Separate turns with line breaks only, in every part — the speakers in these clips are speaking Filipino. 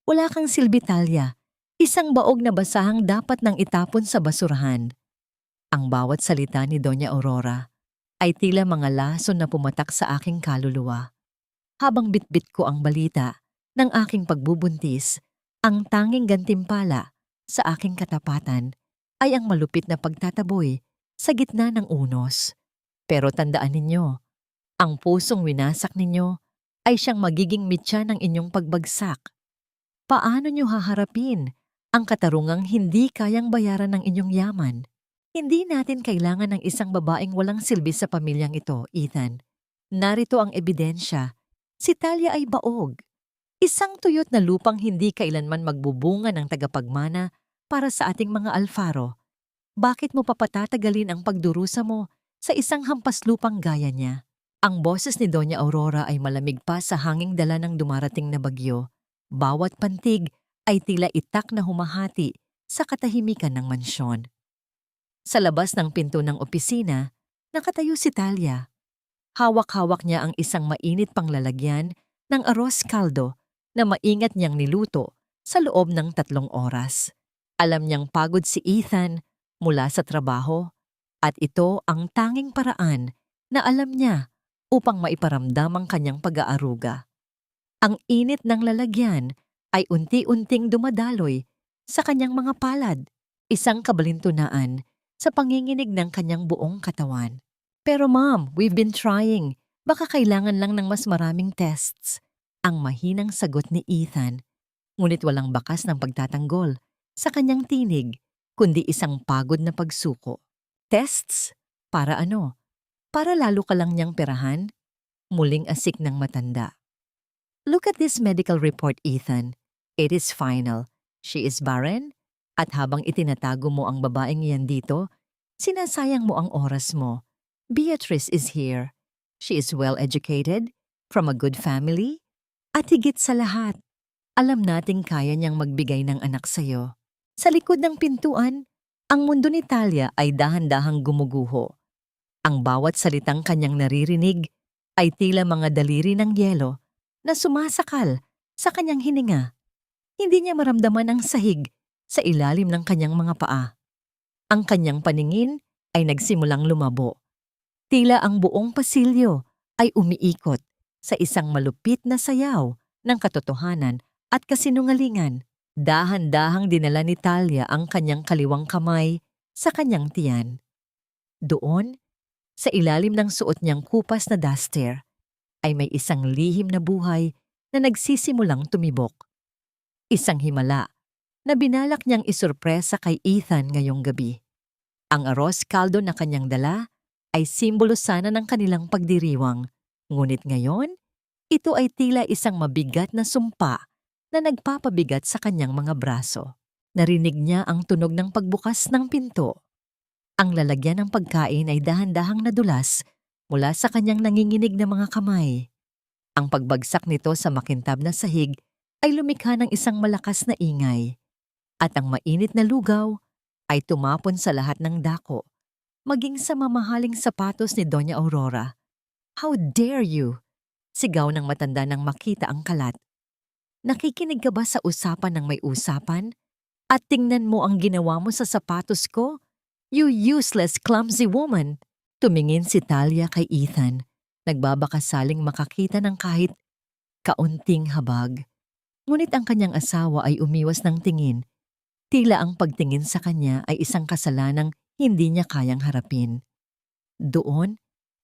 Wala kang silbi, Talia. Isang baog na basahang dapat nang itapon sa basurahan. Ang bawat salita ni Doña Aurora ay tila mga lason na pumatak sa aking kaluluwa. Habang bitbit ko ang balita ng aking pagbubuntis, ang tanging gantimpala sa aking katapatan ay ang malupit na pagtataboy sa gitna ng unos. Pero tandaan ninyo, ang pusong winasak ninyo ay siyang magiging mitya ng inyong pagbagsak. Paano nyo haharapin ang katarungang hindi kayang bayaran ng inyong yaman? Hindi natin kailangan ng isang babaeng walang silbi sa pamilyang ito, Ethan. Narito ang ebidensya. Si Talia ay baog. Isang tuyot na lupang hindi kailanman magbubunga ng tagapagmana para sa ating mga Alfaro. Bakit mo papatatagalin ang pagdurusa mo sa isang hampas lupang gaya niya? Ang boses ni Doña Aurora ay malamig pa sa hanging dala ng dumarating na bagyo. Bawat pantig ay tila itak na humahati sa katahimikan ng mansyon. Sa labas ng pinto ng opisina, nakatayo si Talia. Hawak-hawak niya ang isang mainit pang lalagyan ng arroz caldo na maingat niyang niluto sa loob ng 3 oras. Alam niyang pagod si Ethan mula sa trabaho at ito ang tanging paraan na alam niya upang maiparamdam ang kanyang pag-aaruga. Ang init ng lalagyan ay unti-unting dumadaloy sa kanyang mga palad, isang kabalintunaan sa panginginig ng kanyang buong katawan. Pero ma'am, we've been trying. Baka kailangan lang ng mas maraming tests. Ang mahinang sagot ni Ethan, ngunit walang bakas ng pagtatanggol sa kanyang tinig, kundi isang pagod na pagsuko. Tests? Para ano? Para lalo ka lang niyang perahan? Muling asik ng matanda. Look at this medical report, Ethan. It is final. She is barren? At habang itinatago mo ang babaeng iyan dito, sinasayang mo ang oras mo. Beatrice is here. She is well-educated, from a good family, at higit sa lahat, alam nating kaya niyang magbigay ng anak sa'yo. Sa likod ng pintuan, ang mundo ni Talia ay dahan-dahang gumuguho. Ang bawat salitang kanyang naririnig ay tila mga daliri ng yelo na sumasakal sa kanyang hininga. Hindi niya maramdaman ang sahig sa ilalim ng kanyang mga paa. Ang kanyang paningin ay nagsimulang lumabo. Tila ang buong pasilyo ay umiikot sa isang malupit na sayaw ng katotohanan at kasinungalingan. Dahan-dahang dinala ni Talia ang kanyang kaliwang kamay sa kanyang tiyan. Doon, sa ilalim ng suot niyang kupas na duster, ay may isang lihim na buhay na nagsisimulang tumibok. Isang himala na binalak niyang isurpresa kay Ethan ngayong gabi. Ang arroz caldo na kanyang dala ay simbolo sana ng kanilang pagdiriwang, ngunit ngayon, ito ay tila isang mabigat na sumpa na nagpapabigat sa kanyang mga braso. Narinig niya ang tunog ng pagbukas ng pinto. Ang lalagyan ng pagkain ay dahan-dahang nadulas mula sa kanyang nanginginig na mga kamay. Ang pagbagsak nito sa makintab na sahig ay lumikha ng isang malakas na ingay, at ang mainit na lugaw ay tumapon sa lahat ng dako, maging sa mamahaling sapatos ni Doña Aurora. How dare you? Sigaw ng matanda nang makita ang kalat. Nakikinig ka ba sa usapan ng may usapan? At tingnan mo ang ginawa mo sa sapatos ko? You useless, clumsy woman! Tumingin si Talia kay Ethan, nagbabakasaling makakita ng kahit kaunting habag. Ngunit ang kanyang asawa ay umiwas ng tingin. Tila ang pagtingin sa kanya ay isang kasalanang hindi niya kayang harapin. Doon,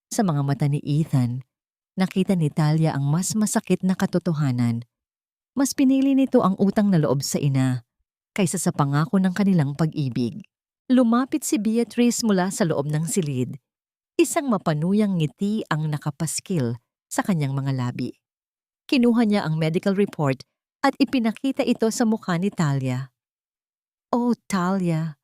sa mga mata ni Ethan, nakita ni Talia ang mas masakit na katotohanan. Mas pinili nito ang utang na loob sa ina kaysa sa pangako ng kanilang pag-ibig. Lumapit si Beatrice mula sa loob ng silid. Isang mapanuyang ngiti ang nakapaskil sa kanyang mga labi. Kinuha niya ang medical report at ipinakita ito sa mukha ni Talia. Oh, Talia,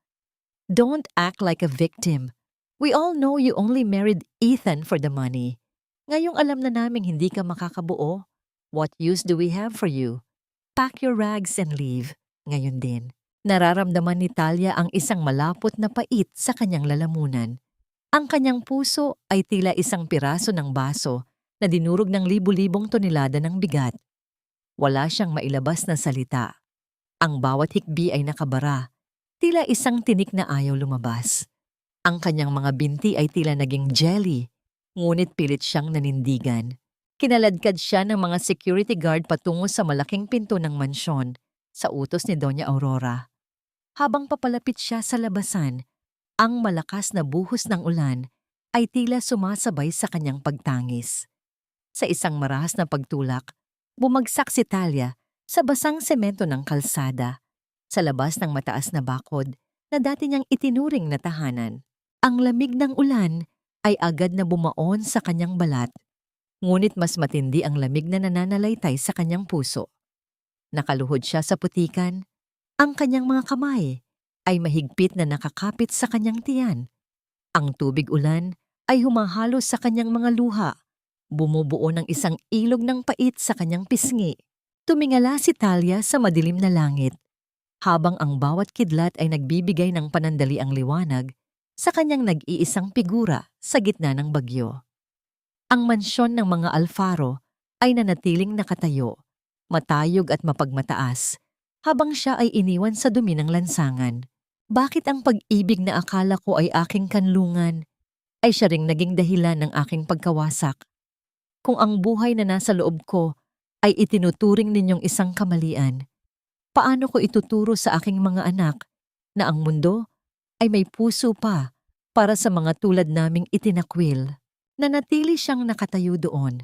don't act like a victim. We all know you only married Ethan for the money. Ngayong alam na naming hindi ka makakabuo, what use do we have for you? Pack your rags and leave. Ngayon din, nararamdaman ni Talia ang isang malapot na pait sa kanyang lalamunan. Ang kanyang puso ay tila isang piraso ng baso na dinurog ng libu-libong tonelada ng bigat. Wala siyang mailabas na salita. Ang bawat hikbi ay nakabara, tila isang tinik na ayaw lumabas. Ang kanyang mga binti ay tila naging jelly, ngunit pilit siyang nanindigan. Kinaladkad siya ng mga security guard patungo sa malaking pinto ng mansyon sa utos ni Doña Aurora. Habang papalapit siya sa labasan, ang malakas na buhos ng ulan ay tila sumasabay sa kanyang pagtangis. Sa isang marahas na pagtulak, bumagsak si Talia sa basang semento ng kalsada, sa labas ng mataas na bakod na dati niyang itinuring na tahanan. Ang lamig ng ulan ay agad na bumaon sa kanyang balat, ngunit mas matindi ang lamig na nananalaytay sa kanyang puso. Nakaluhod siya sa putikan, ang kanyang mga kamay ay mahigpit na nakakapit sa kanyang tiyan. Ang tubig ulan ay humahalo sa kanyang mga luha, bumubuo ng isang ilog ng pait sa kanyang pisngi. Tumingala si Talia sa madilim na langit, habang ang bawat kidlat ay nagbibigay ng panandaliang liwanag sa kanyang nag-iisang figura sa gitna ng bagyo. Ang mansyon ng mga Alfaro ay nanatiling nakatayo, matayog at mapagmataas, habang siya ay iniwan sa dumi ng lansangan. Bakit ang pag-ibig na akala ko ay aking kanlungan, ay siya ring naging dahilan ng aking pagkawasak? Kung ang buhay na nasa loob ko ay itinuturing ninyong isang kamalian, paano ko ituturo sa aking mga anak na ang mundo ay may puso pa para sa mga tulad naming itinakwil? Nanatili siyang nakatayo doon,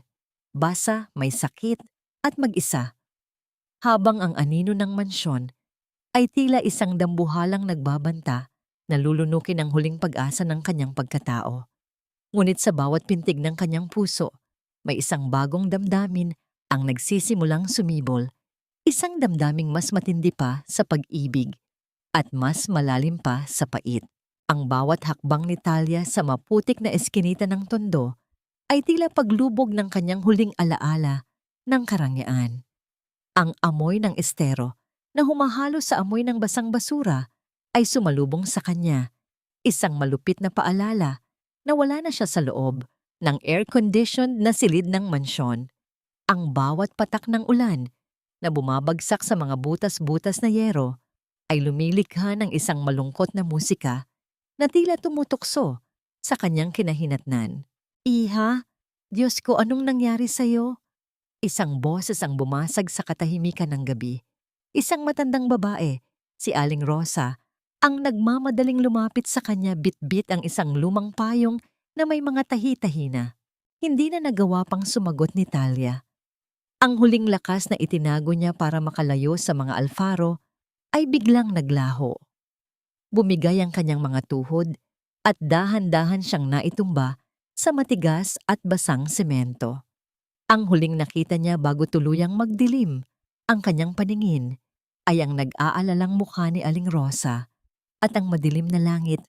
basa, may sakit at mag-isa, habang ang anino ng mansyon ay tila isang dambuhalang nagbabanta na lulunukin ang huling pag-asa ng kanyang pagkatao. Ngunit sa bawat pintig ng kanyang puso, may isang bagong damdamin ang nagsisimulang sumibol, isang damdaming mas matindi pa sa pag-ibig at mas malalim pa sa pait. Ang bawat hakbang ni Talia sa maputik na eskinita ng tondo ay tila paglubog ng kanyang huling alaala ng karangyaan. Ang amoy ng estero na humahalo sa amoy ng basang basura ay sumalubong sa kanya, isang malupit na paalala na wala na siya sa loob ng air-conditioned na silid ng mansyon. Ang bawat patak ng ulan na bumabagsak sa mga butas-butas na yero ay lumilikha ng isang malungkot na musika na tila tumutukso sa kanyang kinahinatnan. "Iha, Diyos ko, anong nangyari sa'yo?" Isang boses ang bumasag sa katahimikan ng gabi. Isang matandang babae, si Aling Rosa, ang nagmamadaling lumapit sa kanya, bitbit ang isang lumang payong na may mga tahi-tahi na. Hindi na nagawa pang sumagot ni Talia. Ang huling lakas na itinago niya para makalayo sa mga Alfaro ay biglang naglaho. Bumigay ang kanyang mga tuhod at dahan-dahan siyang naitumba sa matigas at basang semento. Ang huling nakita niya bago tuluyang magdilim ang kanyang paningin ay ang nag-aalalang mukha ni Aling Rosa at ang madilim na langit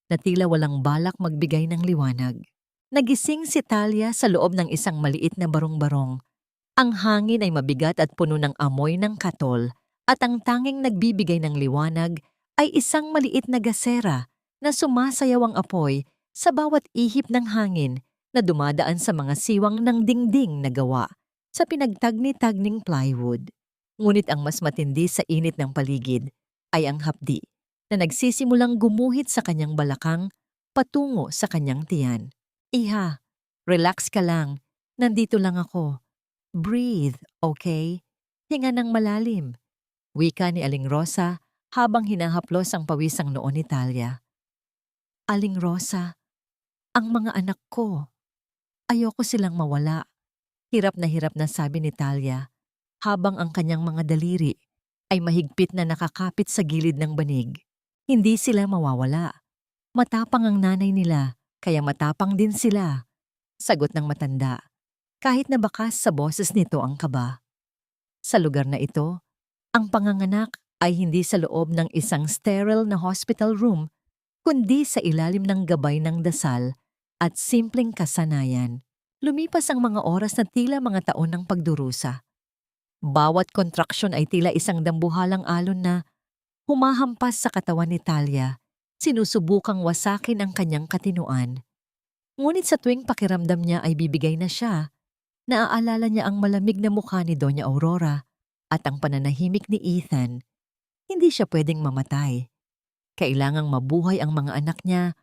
na tila walang balak magbigay ng liwanag. Nagising si Talia sa loob ng isang maliit na barong-barong. Ang hangin ay mabigat at puno ng amoy ng katol at ang tanging nagbibigay ng liwanag ay isang maliit na gasera na sumasayaw ang apoy sa bawat ihip ng hangin na dumadaan sa mga siwang ng dingding na gawa sa pinagtagni-tagning plywood. Ngunit ang mas matindi sa init ng paligid ay ang hapdi na nagsisimulang gumuhit sa kanyang balakang patungo sa kanyang tiyan. "Iha, relax ka lang. Nandito lang ako. Breathe, okay? Hinga ng malalim," wika ni Aling Rosa habang hinahaplos ang pawisang noon ni Talia. "Aling Rosa, ang mga anak ko. Ayoko silang mawala," hirap na sabi ni Talia habang ang kanyang mga daliri ay mahigpit na nakakapit sa gilid ng banig. "Hindi sila mawawala. Matapang ang nanay nila, kaya matapang din sila," sagot ng matanda, kahit na bakas sa boses nito ang kaba. Sa lugar na ito, ang panganganak ay hindi sa loob ng isang sterile na hospital room, kundi sa ilalim ng gabay ng dasal at simpleng kasanayan. Lumipas ang mga oras na tila mga taon ng pagdurusa. Bawat kontraksyon ay tila isang dambuhalang alon na humahampas sa katawan ni Talia, sinusubukang wasakin ang kanyang katinuan. Ngunit sa tuwing pakiramdam niya ay bibigay na siya, naaalala niya ang malamig na mukha ni Doña Aurora At ang pananahimik ni Ethan, hindi siya pwedeng mamatay. Kailangang mabuhay ang mga anak niya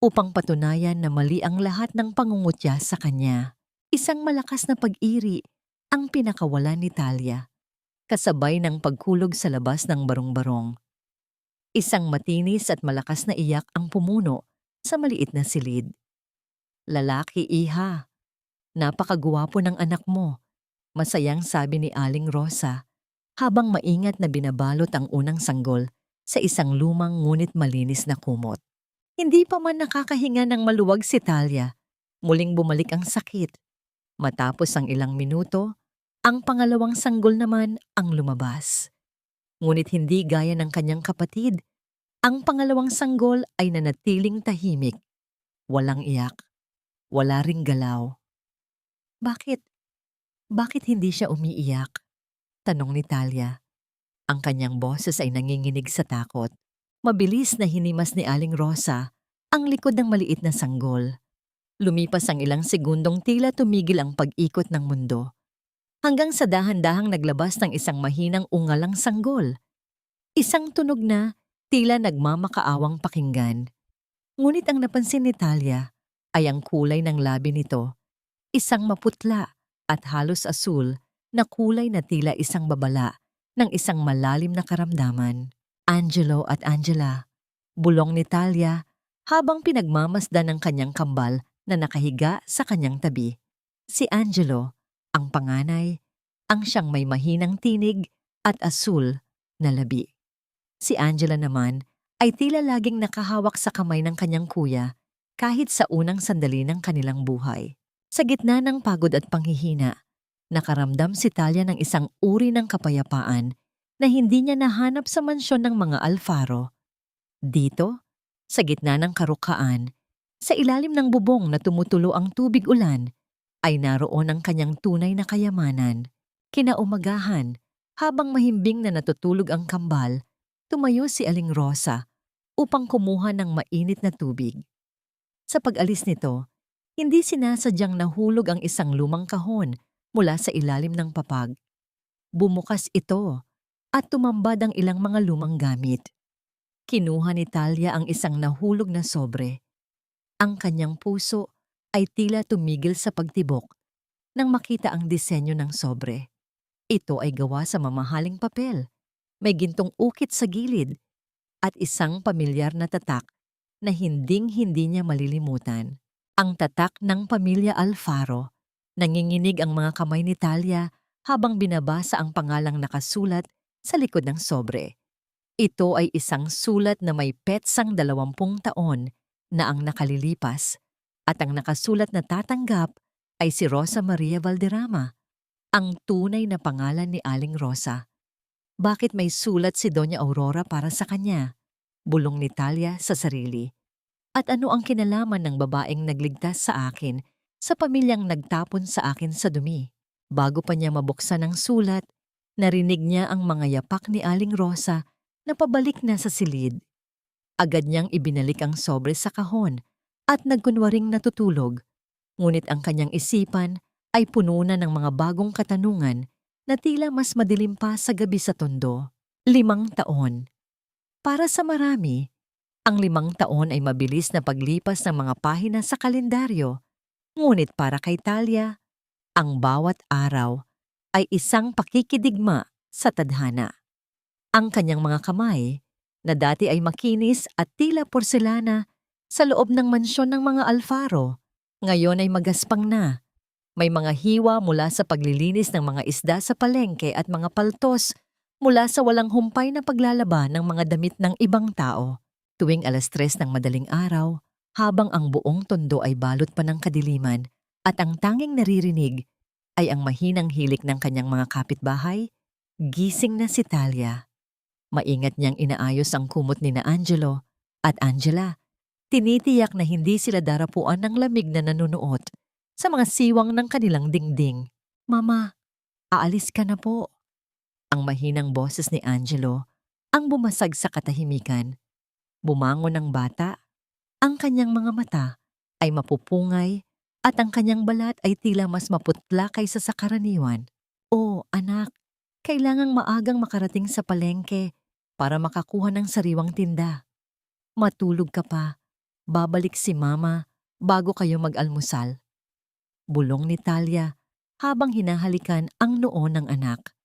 upang patunayan na mali ang lahat ng pangungutya sa kanya. Isang malakas na pag-iri ang pinakawalan ni Talia, kasabay ng pagkulog sa labas ng barong-barong. Isang matinis at malakas na iyak ang pumuno sa maliit na silid. "Lalaki, iha. Napakagwapo ng anak mo," masayang sabi ni Aling Rosa habang maingat na binabalot ang unang sanggol sa isang lumang ngunit malinis na kumot. Hindi pa man nakakahinga ng maluwag si Talia, muling bumalik ang sakit. Matapos ang ilang minuto, ang pangalawang sanggol naman ang lumabas. Ngunit hindi gaya ng kanyang kapatid, ang pangalawang sanggol ay nanatiling tahimik. Walang iyak, wala ring galaw. Bakit? Bakit hindi siya umiiyak? Tanong ni Talia. Ang kanyang boses ay nanginginig sa takot. Mabilis na hinimas ni Aling Rosa ang likod ng maliit na sanggol. Lumipas ang ilang segundong tila tumigil ang pag-ikot ng mundo. Hanggang sa dahan-dahang naglabas ng isang mahinang ungalang sanggol. Isang tunog na tila nagmamakaawang pakinggan. Ngunit ang napansin ni Talia ay ang kulay ng labi nito. Isang maputla at halos asul na kulay na tila isang babala ng isang malalim na karamdaman. "Angelo at Angela," bulong ni Talia habang pinagmamasdan ng kanyang kambal na nakahiga sa kanyang tabi. Si Angelo, ang panganay, ang siyang may mahinang tinig at asul na labi. Si Angela naman ay tila laging nakahawak sa kamay ng kanyang kuya kahit sa unang sandali ng kanilang buhay. Sa gitna ng pagod at panghihina, nakaramdam si Talia ng isang uri ng kapayapaan na hindi niya nahanap sa mansyon ng mga Alfaro. Dito, sa gitna ng karukhaan, sa ilalim ng bubong na tumutulo ang tubig ulan, ay naroon ang kanyang tunay na kayamanan. Kinaumagahan, habang mahimbing na natutulog ang kambal, tumayo si Aling Rosa upang kumuha ng mainit na tubig. Sa pag-alis nito, hindi sinasadyang nahulog ang isang lumang kahon mula sa ilalim ng papag. Bumukas ito at tumambad ang ilang mga lumang gamit. Kinuha ni Talia ang isang nahulog na sobre. Ang kanyang puso ay tila tumigil sa pagtibok nang makita ang disenyo ng sobre. Ito ay gawa sa mamahaling papel, may gintong ukit sa gilid, at isang pamilyar na tatak na hinding-hindi niya malilimutan. Ang tatak ng pamilya Alfaro. Nanginginig ang mga kamay ni Talia habang binabasa ang pangalang nakasulat sa likod ng sobre. Ito ay isang sulat na may petsang 20 taon na ang nakalilipas, at ang nakasulat na tatanggap ay si Rosa Maria Valderrama, ang tunay na pangalan ni Aling Rosa. Bakit may sulat si Doña Aurora para sa kanya? Bulong ni Talia sa sarili. At ano ang kinalaman ng babaeng nagligtas sa akin sa pamilyang nagtapon sa akin sa dumi? Bago pa niya mabuksan ang sulat, narinig niya ang mga yapak ni Aling Rosa na pabalik na sa silid. Agad niyang ibinalik ang sobre sa kahon at nagkunwaring natutulog, ngunit ang kanyang isipan ay puno na ng mga bagong katanungan na tila mas madilim pa sa gabi sa tondo. 5 taon. Para sa marami, ang 5 taon ay mabilis na paglipas ng mga pahina sa kalendaryo, ngunit para kay Talia, ang bawat araw ay isang pakikidigma sa tadhana. Ang kanyang mga kamay, na dati ay makinis at tila porselana sa loob ng mansyon ng mga Alfaro, ngayon ay magaspang na. May mga hiwa mula sa paglilinis ng mga isda sa palengke at mga paltos mula sa walang humpay na paglalaba ng mga damit ng ibang tao. Tuwing 3:00 ng madaling araw, habang ang buong tondo ay balot pa ng kadiliman at ang tanging naririnig ay ang mahinang hilik ng kanyang mga kapitbahay, gising na si Talia. Maingat niyang inaayos ang kumot ni na Angelo at Angela. Tinitiyak na hindi sila darapuan ng lamig na nanunuot sa mga siwang ng kanilang dingding. "Mama, aalis ka na po." Ang mahinang boses ni Angelo ang bumasag sa katahimikan. Bumangon ang bata. Ang kanyang mga mata ay mapupungay at ang kanyang balat ay tila mas maputla kaysa sa karaniwan. "Oh, anak, Kailangang maagang makarating sa palengke para makakuha ng sariwang tinda. Matulog ka pa. Babalik si Mama bago kayo mag-almusal. Bulong ni Talia habang hinahalikan ang noo ng anak.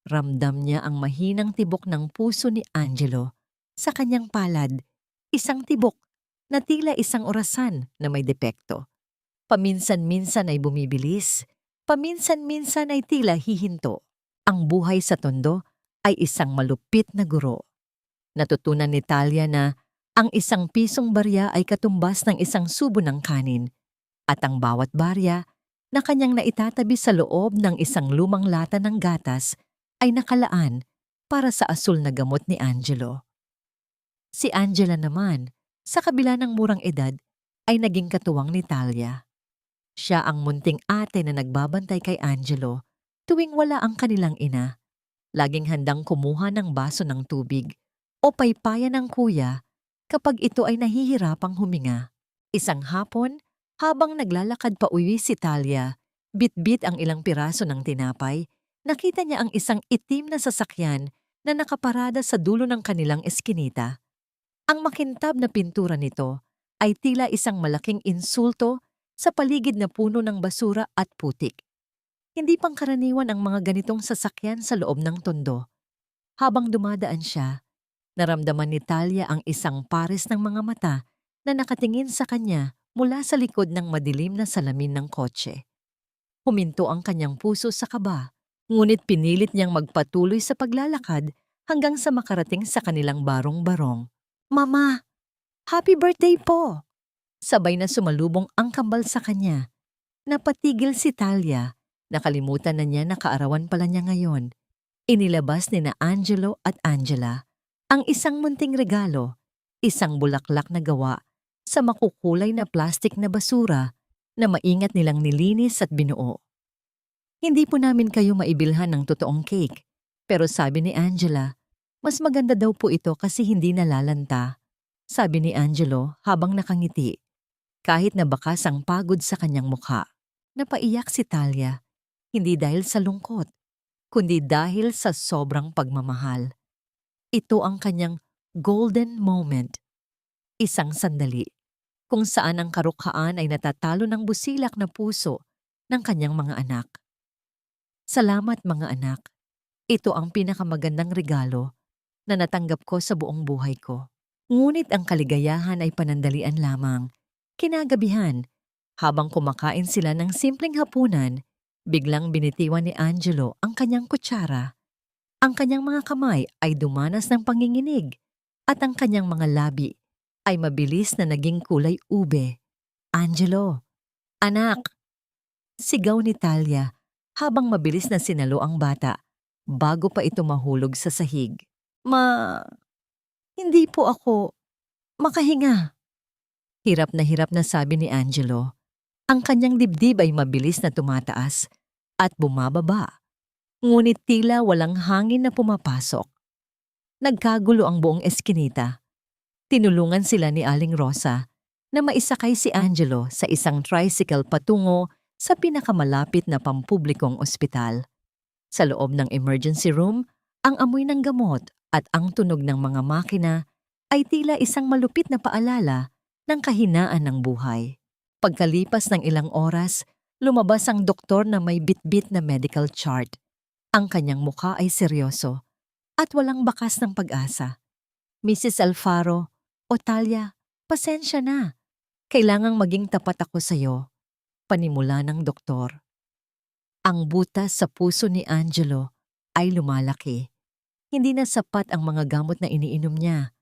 Ramdam niya ang mahinang tibok ng puso ni Angelo sa kanyang palad. Isang tibok na tila isang orasan na may depekto. Paminsan-minsan ay bumibilis, paminsan-minsan ay tila hihinto. Ang buhay sa tondo ay isang malupit na guro. Natutunan ni Talia na ang isang pisong barya ay katumbas ng isang subo ng kanin at ang bawat barya na kanyang naitatabi sa loob ng isang lumang lata ng gatas ay nakalaan para sa asul na gamot ni Angelo. Si Angela naman, sa kabila ng murang edad, ay naging katuwang ni Talia. Siya ang munting ate na nagbabantay kay Angelo tuwing wala ang kanilang ina. Laging handang kumuha ng baso ng tubig o paypayan ng kuya kapag ito ay nahihirapang huminga. Isang hapon, habang naglalakad pa uwi si Talia, bitbit ang ilang piraso ng tinapay, nakita niya ang isang itim na sasakyan na nakaparada sa dulo ng kanilang eskinita. Ang makintab na pintura nito ay tila isang malaking insulto sa paligid na puno ng basura at putik. Hindi pangkaraniwan ang mga ganitong sasakyan sa loob ng tondo. Habang dumadaan siya, naramdaman ni Talia ang isang pares ng mga mata na nakatingin sa kanya mula sa likod ng madilim na salamin ng kotse. Huminto ang kanyang puso sa kaba, ngunit pinilit niyang magpatuloy sa paglalakad hanggang sa makarating sa kanilang barong-barong. "Mama, happy birthday po!" Sabay na sumalubong ang kambal sa kanya. Napatigil si Talia. Nakalimutan na niya na kaarawan pala niya ngayon. Inilabas ni na Angelo at Angela ang isang munting regalo, isang bulaklak na gawa sa makukulay na plastik na basura na maingat nilang nilinis at binuo. "Hindi po namin kayo maibilhan ng totoong cake, pero sabi ni Angela, mas maganda daw po ito kasi hindi nalalanta," sabi ni Angelo habang nakangiti, kahit na bakas ang pagod sa kanyang mukha. Napaiyak si Talia. Hindi dahil sa lungkot, kundi dahil sa sobrang pagmamahal. Ito ang kanyang golden moment. Isang sandali kung saan ang karukhaan ay natatalo ng busilak na puso ng kanyang mga anak. "Salamat mga anak. Ito ang pinakamagandang regalo na natanggap ko sa buong buhay ko." Ngunit ang kaligayahan ay panandalian lamang. Kinagabihan, habang kumakain sila ng simpleng hapunan, biglang binitiwan ni Angelo ang kanyang kutsara. Ang kanyang mga kamay ay dumanas ng panginginig at ang kanyang mga labi ay mabilis na naging kulay ube. "Angelo, anak!" Sigaw ni Talia habang mabilis na sinalo ang bata bago pa ito mahulog sa sahig. Hindi po ako makahinga." Hirap na sabi ni Angelo. Ang kanyang dibdib ay mabilis na tumataas at bumababa, ngunit tila walang hangin na pumapasok. Nagkagulo ang buong eskinita. Tinulungan sila ni Aling Rosa na maisakay si Angelo sa isang tricycle patungo sa pinakamalapit na pampublikong ospital. Sa loob ng emergency room, ang amoy ng gamot at ang tunog ng mga makina ay tila isang malupit na paalala ng kahinaan ng buhay. Pagkalipas ng ilang oras, lumabas ang doktor na may bitbit na medical chart. Ang kanyang mukha ay seryoso at walang bakas ng pag-asa. "Mrs. Alfaro, o Talia, pasensya na. Kailangang maging tapat ako sa iyo," panimula ng doktor. Ang butas sa puso ni Angelo ay lumalaki. Hindi na sapat ang mga gamot na iniinom niya.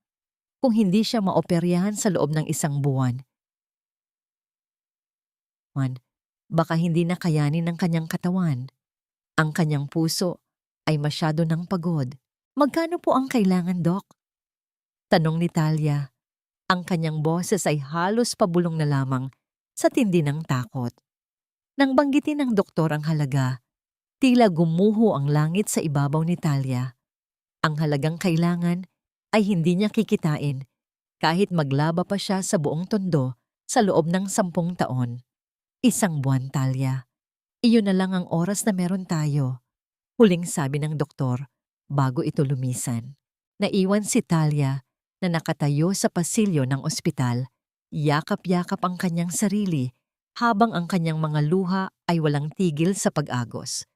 Kung hindi siya maoperyahan sa loob ng isang buwan, baka hindi na kayanin ng kanyang katawan. Ang kanyang puso ay masyado nang pagod. "Magkano po ang kailangan, Dok?" Tanong ni Talia. Ang kanyang boses ay halos pabulong na lamang sa tindi ng takot. Nang banggitin ng doktor ang halaga, tila gumuho ang langit sa ibabaw ni Talia. Ang halagang kailangan ay hindi niya kikitain kahit maglaba pa siya sa buong tondo sa loob ng 10 taon. 1 buwan, Talia. Iyon na lang ang oras na meron tayo. Huling sabi ng doktor bago ito lumisan. Naiwan si Talia na nakatayo sa pasilyo ng ospital, yakap-yakap ang kanyang sarili habang ang kanyang mga luha ay walang tigil sa pag-agos.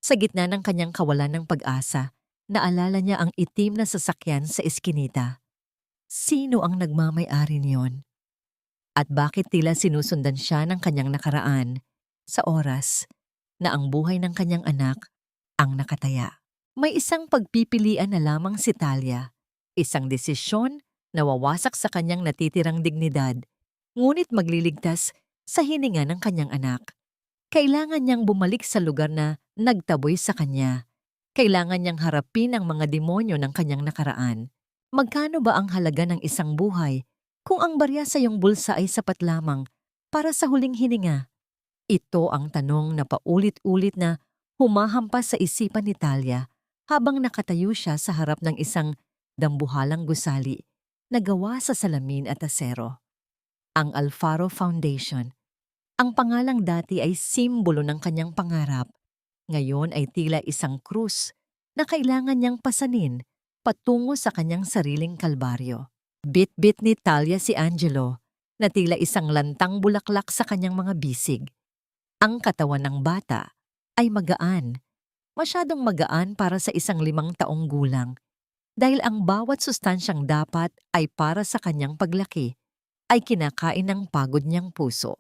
Sa gitna ng kanyang kawalan ng pag-asa, naalala niya ang itim na sasakyan sa eskinita. Sino ang nagmamay-ari niyon? At bakit tila sinusundan siya ng kanyang nakaraan sa oras na ang buhay ng kanyang anak ang nakataya? May isang pagpipilian na lamang si Talia, isang desisyon na wawasak sa kanyang natitirang dignidad, ngunit magliligtas sa hininga ng kanyang anak. Kailangan niyang bumalik sa lugar na nagtaboy sa kanya. Kailangan niyang harapin ang mga demonyo ng kanyang nakaraan. Magkano ba ang halaga ng isang buhay kung ang barya sa iyong bulsa ay sapat lamang para sa huling hininga? Ito ang tanong na paulit-ulit na humahampas sa isipan ni Talia habang nakatayo siya sa harap ng isang dambuhalang gusali na gawa sa salamin at asero. Ang Alfaro Foundation. Ang pangalang dati ay simbolo ng kanyang pangarap. Ngayon ay tila isang krus na kailangan niyang pasanin patungo sa kanyang sariling kalbaryo. Bit-bit ni Talia si Angelo na tila isang lantang bulaklak sa kanyang mga bisig. Ang katawan ng bata ay magaan, masyadong magaan para sa isang 5 taong gulang dahil ang bawat sustansyang dapat ay para sa kanyang paglaki ay kinakain ng pagod niyang puso.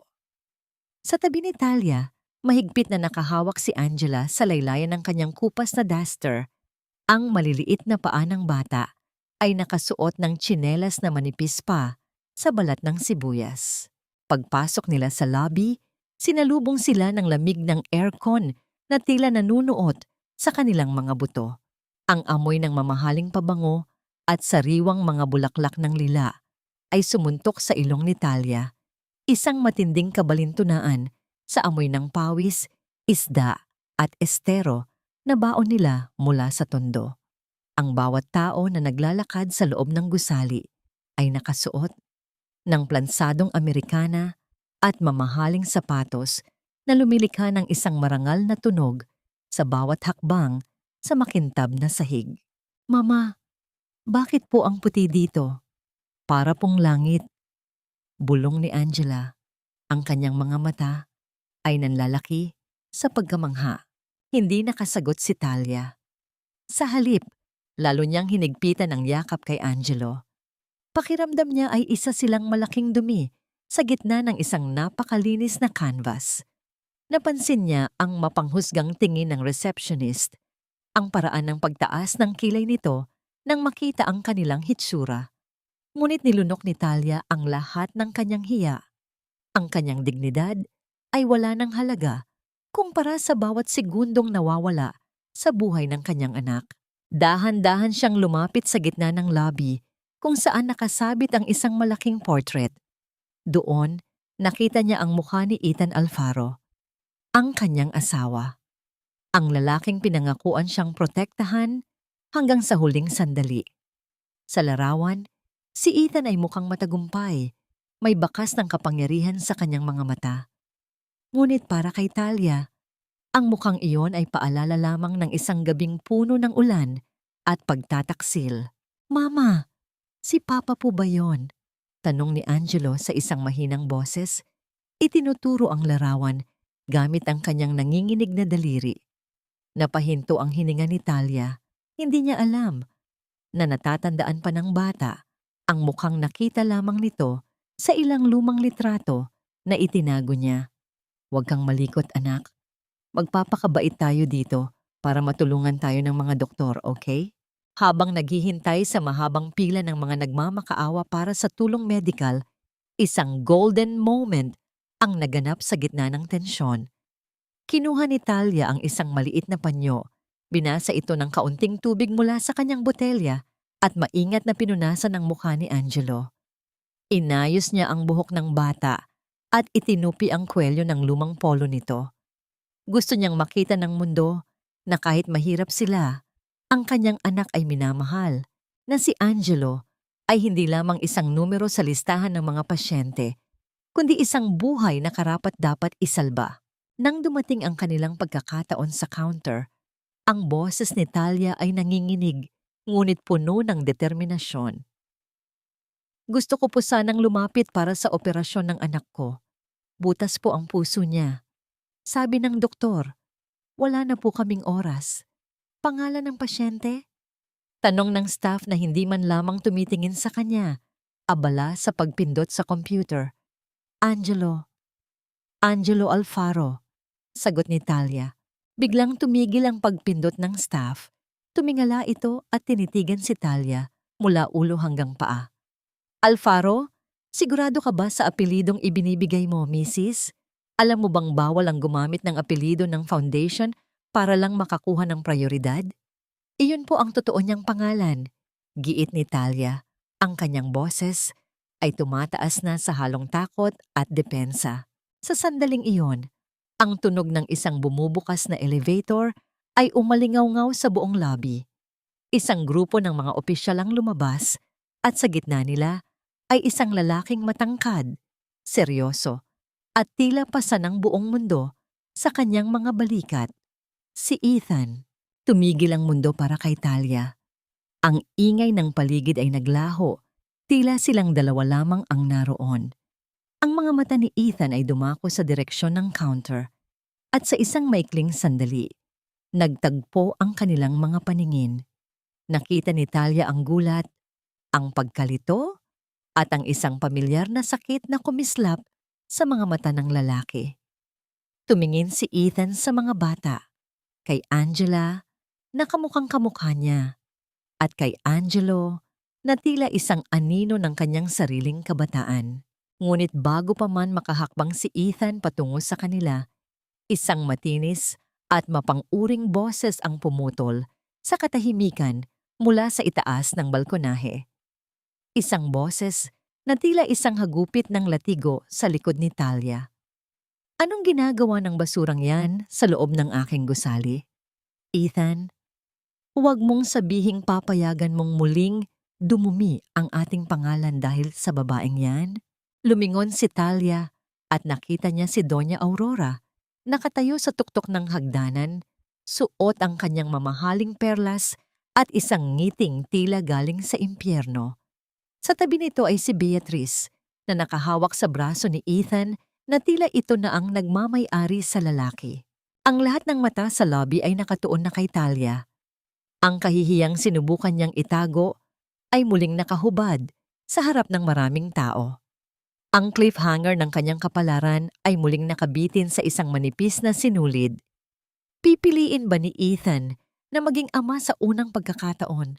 Sa tabi ni Talia, mahigpit na nakahawak si Angela sa laylayan ng kanyang kupas na duster. Ang maliliit na paa ng bata ay nakasuot ng tsinelas na manipis pa sa balat ng sibuyas. Pagpasok nila sa lobby, sinalubong sila ng lamig ng aircon na tila nanunuot sa kanilang mga buto. Ang amoy ng mamahaling pabango at sariwang mga bulaklak ng lila ay sumuntok sa ilong ni Talia. Isang matinding kabalintunaan sa amoy ng pawis, isda at estero na baon nila mula sa tondo. Ang bawat tao na naglalakad sa loob ng gusali ay nakasuot ng plansadong Amerikana at mamahaling sapatos na lumilikha ng isang marangal na tunog sa bawat hakbang sa makintab na sahig. Mama, bakit po ang puti dito? Para pong langit. Bulong ni Angela. Ang kanyang mga mata ay nanlalaki sa pagkamangha. Hindi nakasagot si Talia. Sa halip, lalo niyang hinigpitan ang yakap kay Angelo. Pakiramdam niya ay isa silang malaking dumi sa gitna ng isang napakalinis na canvas. Napansin niya ang mapanghusgang tingin ng receptionist, ang paraan ng pagtaas ng kilay nito nang makita ang kanilang hitsura. Ngunit nilunok ni Talia ang lahat ng kanyang hiya. Ang kanyang dignidad ay wala ng halaga kumpara sa bawat segundong nawawala sa buhay ng kanyang anak. Dahan-dahan siyang lumapit sa gitna ng lobby kung saan nakasabit ang isang malaking portrait. Doon, nakita niya ang mukha ni Ethan Alfaro, ang kanyang asawa. Ang lalaking pinangakuan siyang protektahan hanggang sa huling sandali. Sa larawan, si Ethan ay mukhang matagumpay, may bakas ng kapangyarihan sa kanyang mga mata. Ngunit para kay Talia, ang mukhang iyon ay paalala lamang ng isang gabing puno ng ulan at pagtataksil. Mama, si Papa po ba yon? Tanong ni Angelo sa isang mahinang boses. Itinuturo ang larawan gamit ang kanyang nanginginig na daliri. Napahinto ang hininga ni Talia. Hindi niya alam na natatandaan pa ng bata ang mukhang nakita lamang nito sa ilang lumang litrato na itinago niya. Huwag kang malikot, anak. Magpapakabait tayo dito para matulungan tayo ng mga doktor, okay? Habang naghihintay sa mahabang pila ng mga nagmamakaawa para sa tulong medikal, isang golden moment ang naganap sa gitna ng tensyon. Kinuha ni Talia ang isang maliit na panyo, binasa ito ng kaunting tubig mula sa kanyang botelya at maingat na pinunasan ang mukha ni Angelo. Inayos niya ang buhok ng bata at itinupi ang kwelyo ng lumang polo nito. Gusto niyang makita ng mundo na kahit mahirap sila, ang kanyang anak ay minamahal, na si Angelo ay hindi lamang isang numero sa listahan ng mga pasyente, kundi isang buhay na karapat-dapat isalba. Nang dumating ang kanilang pagkakataon sa counter, Ang boses ni Talia ay nanginginig, ngunit puno ng determinasyon. Gusto ko po sanang lumapit para sa operasyon ng anak ko. Butas po ang puso niya. Sabi ng doktor, wala na po kaming oras. Pangalan ng pasyente? Tanong ng staff na hindi man lamang tumitingin sa kanya, abala sa pagpindot sa computer. Angelo. Angelo Alfaro. Sagot ni Talia. Biglang tumigil ang pagpindot ng staff. Tumingala ito at tinitigan si Talia mula ulo hanggang paa. Alfaro, sigurado ka ba sa apelidong ibinibigay mo, Mrs.? Alam mo bang bawal ang gumamit ng apelido ng foundation para lang makakuha ng prioridad? Iyon po ang totoo niyang pangalan. Giit ni Talia. Ang kanyang boses ay tumataas na sa halong takot at depensa. Sa sandaling iyon, ang tunog ng isang bumubukas na elevator ay umalingaw-ngaw sa buong lobby. Isang grupo ng mga opisyal ang lumabas at sa gitna nila ay isang lalaking matangkad, seryoso, at tila pasa ng buong mundo sa kanyang mga balikat. Si Ethan. Tumigil ang mundo para kay Talia. Ang ingay ng paligid ay naglaho, tila silang dalawa lamang ang naroon. Ang mga mata ni Ethan ay dumako sa direksyon ng counter at sa isang maikling sandali, nagtagpo ang kanilang mga paningin. Nakita ni Talia ang gulat, ang pagkalito, at ang isang pamilyar na sakit na kumislap sa mga mata ng lalaki. Tumingin si Ethan sa mga bata, kay Angela, na kamukhang kamukha niya, at kay Angelo, na tila isang anino ng kanyang sariling kabataan. Ngunit bago pa man makahakbang si Ethan patungo sa kanila, isang matinis at mapang-uring boses ang pumutol sa katahimikan mula sa itaas ng balkonahe. Isang boses na tila isang hagupit ng latigo sa likod ni Talia. Anong ginagawa ng basurang yan sa loob ng aking gusali? Ethan, huwag mong sabihing papayagan mong muling dumumi ang ating pangalan dahil sa babaeng yan. Lumingon si Talia at nakita niya si Doña Aurora, nakatayo sa tuktok ng hagdanan, suot ang kanyang mamahaling perlas at isang ngiting tila galing sa impyerno. Sa tabi nito ay si Beatrice, na nakahawak sa braso ni Ethan na tila ito na ang nagmamay-ari sa lalaki. Ang lahat ng mata sa lobby ay nakatuon na kay Talia. Ang kahihiyang sinubukan niyang itago ay muling nakahubad sa harap ng maraming tao. Ang cliffhanger ng kanyang kapalaran ay muling nakabitin sa isang manipis na sinulid. Pipiliin ba ni Ethan na maging ama sa unang pagkakataon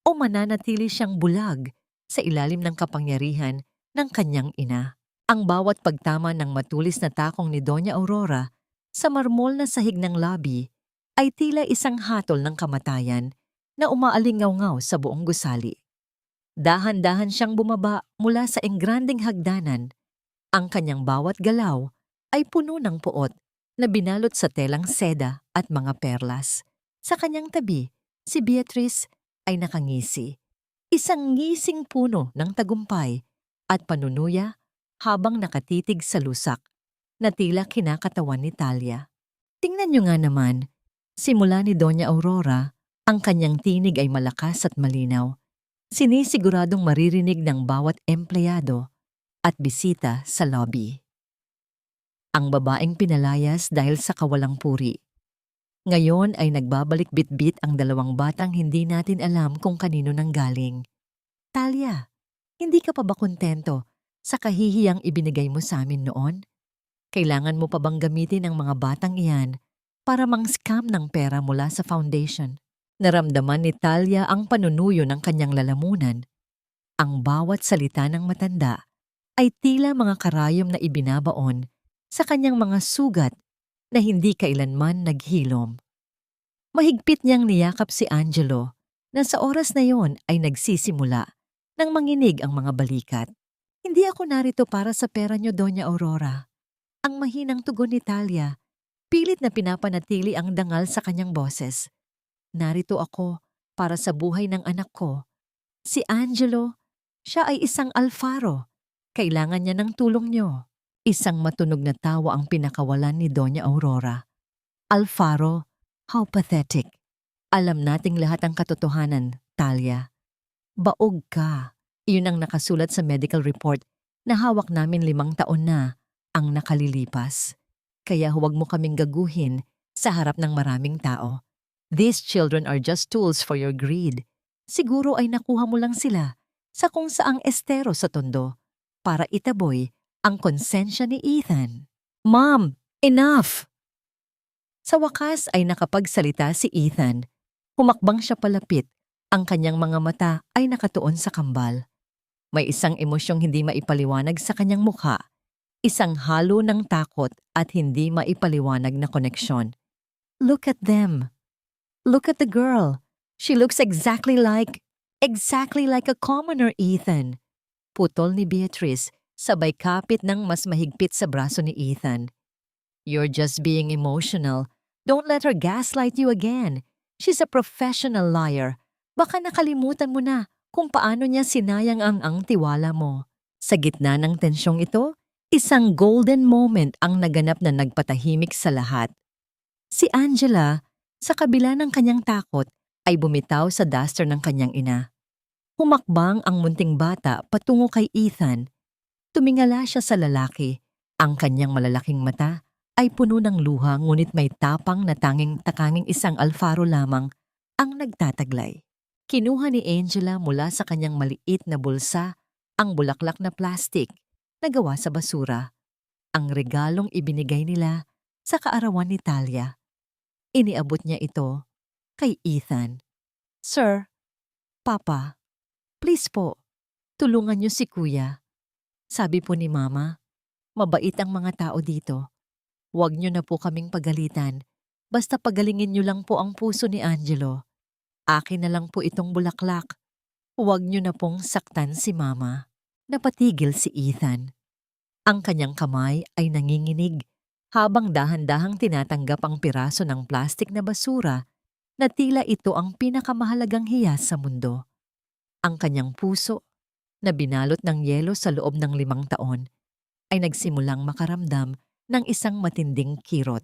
o mananatili siyang bulag sa ilalim ng kapangyarihan ng kanyang ina? Ang bawat pagtama ng matulis na takong ni Doña Aurora sa marmol na sahig ng lobby ay tila isang hatol ng kamatayan na umaalingaw-ngaw sa buong gusali. Dahan-dahan siyang bumaba mula sa engranding hagdanan. Ang kanyang bawat galaw ay puno ng puot na binalot sa telang seda at mga perlas. Sa kanyang tabi, si Beatrice ay nakangisi. Isang ngising puno ng tagumpay at panunuya habang nakatitig sa lusak na tila kinakatawan ni Talia. Tingnan niyo nga naman, simula ni Doña Aurora, ang kanyang tinig ay malakas at malinaw. Sinisiguradong maririnig ng bawat empleyado at bisita sa lobby. Ang babaeng pinalayas dahil sa kawalang puri. Ngayon ay nagbabalik bitbit ang dalawang batang hindi natin alam kung kanino nanggaling. Talia, hindi ka pa ba kontento sa kahihiyang ibinigay mo sa amin noon? Kailangan mo pa bang gamitin ang mga batang iyan para mang-scam ng pera mula sa foundation? Naramdaman ni Talia ang panunuyo ng kanyang lalamunan. Ang bawat salita ng matanda ay tila mga karayom na ibinabaon sa kanyang mga sugat na hindi kailanman naghilom. Mahigpit niyang niyakap si Angelo na sa oras na yon ay nagsisimula nang manginig ang mga balikat. Hindi ako narito para sa pera niyo, Doña Aurora. Ang mahinang tugon ni Talia, pilit na pinapanatili ang dangal sa kanyang boses. Narito ako para sa buhay ng anak ko. Si Angelo, siya ay isang Alfaro. Kailangan niya ng tulong niyo. Isang matunog na tawa ang pinakawalan ni Doña Aurora. Alfaro, how pathetic. Alam nating lahat ang katotohanan, Talia. Baog ka. Iyon ang nakasulat sa medical report na hawak namin 5 taon na ang nakalilipas. Kaya huwag mo kaming gaguhin sa harap ng maraming tao. These children are just tools for your greed. Siguro ay nakuha mo lang sila sa kung saang estero sa tondo para itaboy ang konsensya ni Ethan. Mom, enough! Sa wakas ay nakapagsalita si Ethan. Humakbang siya palapit. Ang kanyang mga mata ay nakatuon sa kambal. May isang emosyong hindi maipaliwanag sa kanyang mukha. Isang halo ng takot at hindi maipaliwanag na koneksyon. Look at them. Look at the girl. She looks exactly like a commoner, Ethan. Putol ni Beatrice, sabay kapit ng mas mahigpit sa braso ni Ethan. You're just being emotional. Don't let her gaslight you again. She's a professional liar. Baka nakalimutan mo na kung paano niya sinayang ang tiwala mo. Sa gitna ng tensyong ito, isang golden moment ang naganap na nagpatahimik sa lahat. Si Angela, sa kabila ng kanyang takot, ay bumitaw sa duster ng kanyang ina. Humakbang ang munting bata patungo kay Ethan. Tumingala siya sa lalaki. Ang kanyang malalaking mata ay puno ng luha ngunit may tapang na tanging isang Alfaro lamang ang nagtataglay. Kinuha ni Angela mula sa kanyang maliit na bulsa ang bulaklak na plastik na gawa sa basura. Ang regalong ibinigay nila sa kaarawan ni Talia. Iniabot niya ito kay Ethan. Sir, Papa, please po, tulungan niyo si Kuya. Sabi po ni Mama, mabait ang mga tao dito. Huwag niyo na po kaming pagalitan. Basta pagalingin niyo lang po ang puso ni Angelo. Akin na lang po itong bulaklak. Huwag niyo na pong saktan si Mama. Napatigil si Ethan. Ang kanyang kamay ay nanginginig habang dahan-dahang tinatanggap ang piraso ng plastik na basura na tila ito ang pinakamahalagang hiyas sa mundo. Ang kanyang puso, na binalot ng yelo sa loob ng 5 taon, ay nagsimulang makaramdam ng isang matinding kirot,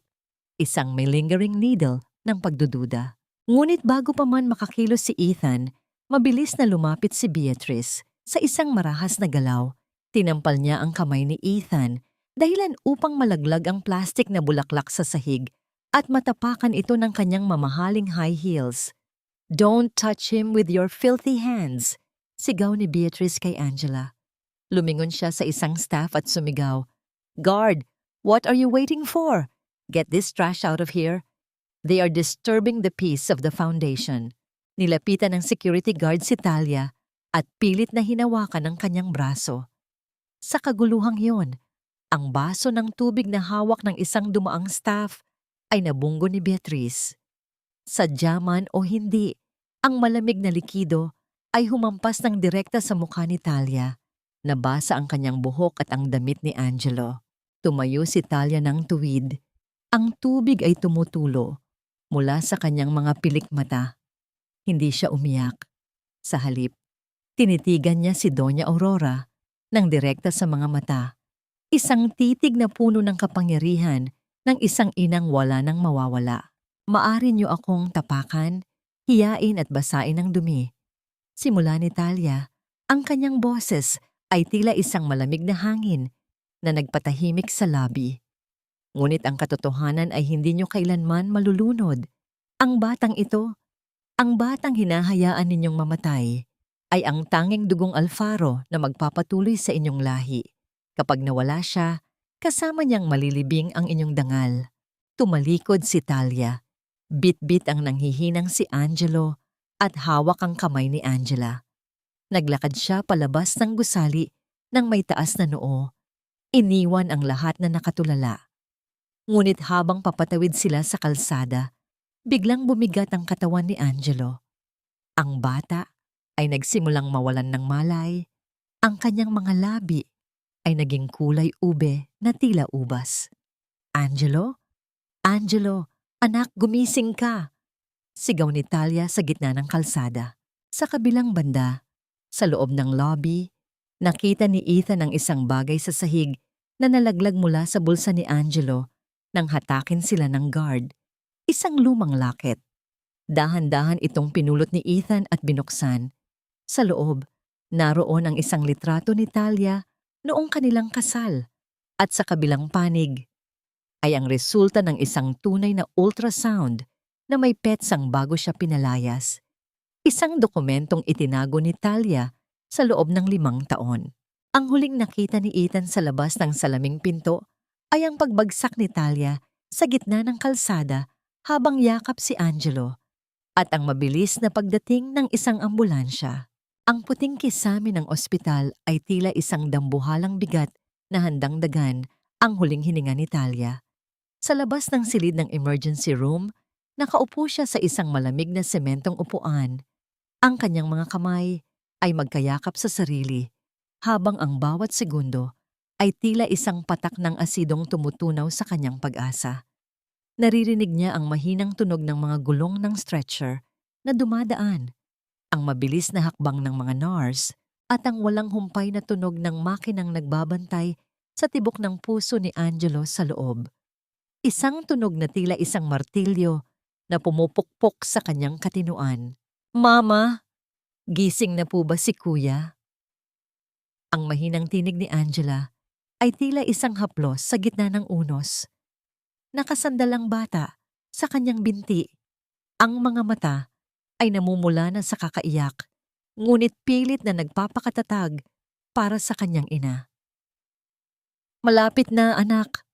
isang may lingering needle ng pagdududa. Ngunit bago pa man makakilos si Ethan, mabilis na lumapit si Beatrice. Sa isang marahas na galaw, tinampal niya ang kamay ni Ethan dahilan upang malaglag ang plastik na bulaklak sa sahig at matapakan ito ng kanyang mamahaling high heels. Don't touch him with your filthy hands, sigaw ni Beatrice kay Angela. Lumingon siya sa isang staff at sumigaw, Guard, what are you waiting for? Get this trash out of here. They are disturbing the peace of the foundation. Nilapitan ng security guard si Talia at pilit na hinawakan ang kanyang braso. Sa kaguluhang yon, ang baso ng tubig na hawak ng isang dumaang staff ay nabunggo ni Beatrice. Sadya man o hindi, ang malamig na likido ay humampas ng direkta sa mukha ni Talia. Nabasa ang kanyang buhok at ang damit ni Angelo. Tumayo si Talia ng tuwid. Ang tubig ay tumutulo mula sa kanyang mga pilik mata. Hindi siya umiyak. Sa halip, tinitigan niya si Doña Aurora ng direkta sa mga mata. Isang titig na puno ng kapangyarihan ng isang inang wala nang mawawala. Maari niyo akong tapakan, hiyain at basain ng dumi. Simula ni Talia, ang kanyang boses ay tila isang malamig na hangin na nagpatahimik sa labi. Ngunit ang katotohanan ay hindi niyo kailanman malulunod. Ang batang ito, ang batang hinahayaan ninyong mamatay, ay ang tanging dugong Alfaro na magpapatuloy sa inyong lahi. Kapag nawala siya, kasama niyang malilibing ang inyong dangal. Tumalikod si Talia. Bit-bit ang nanghihinang si Angelo at hawak ang kamay ni Angela. Naglakad siya palabas ng gusali nang may taas na noo. Iniwan ang lahat na nakatulala. Ngunit habang papatawid sila sa kalsada, biglang bumigat ang katawan ni Angelo. Ang bata ay nagsimulang mawalan ng malay. Ang kanyang mga labi ay naging kulay ube na tila ubas. Angelo? Angelo, anak, gumising ka! Sigaw ni Talia sa gitna ng kalsada. Sa kabilang banda, sa loob ng lobby, nakita ni Ethan ang isang bagay sa sahig na nalaglag mula sa bulsa ni Angelo nang hatakin sila ng guard. Isang lumang locket. Dahan-dahan itong pinulot ni Ethan at binuksan. Sa loob, naroon ang isang litrato ni Talia noong kanilang kasal. At sa kabilang panig ay ang resulta ng isang tunay na ultrasound na may petsang bago siya pinalayas. Isang dokumentong itinago ni Talia sa loob ng 5 taon. Ang huling nakita ni Ethan sa labas ng salaming pinto ay ang pagbagsak ni Talia sa gitna ng kalsada habang yakap si Angelo at ang mabilis na pagdating ng isang ambulansya. Ang puting kisame ng ospital ay tila isang dambuhalang bigat na handang dagan ang huling hininga ni Talia. Sa labas ng silid ng emergency room, nakaupo siya sa isang malamig na sementong upuan. Ang kanyang mga kamay ay magkayakap sa sarili, habang ang bawat segundo ay tila isang patak ng asidong tumutunaw sa kanyang pag-asa. Naririnig niya ang mahinang tunog ng mga gulong ng stretcher na dumadaan, ang mabilis na hakbang ng mga nurse at ang walang humpay na tunog ng makinang nagbabantay sa tibok ng puso ni Angelo sa loob. Isang tunog na tila isang martilyo na pumupukpok sa kanyang katinuan. "Mama, gising na po ba si Kuya?" Ang mahinang tinig ni Angela ay tila isang haplos sa gitna ng unos. Nakasandalang bata sa kanyang binti. Ang mga mata ay namumula na sa kakaiyak, ngunit pilit na nagpapakatatag para sa kanyang ina. "Malapit na, anak.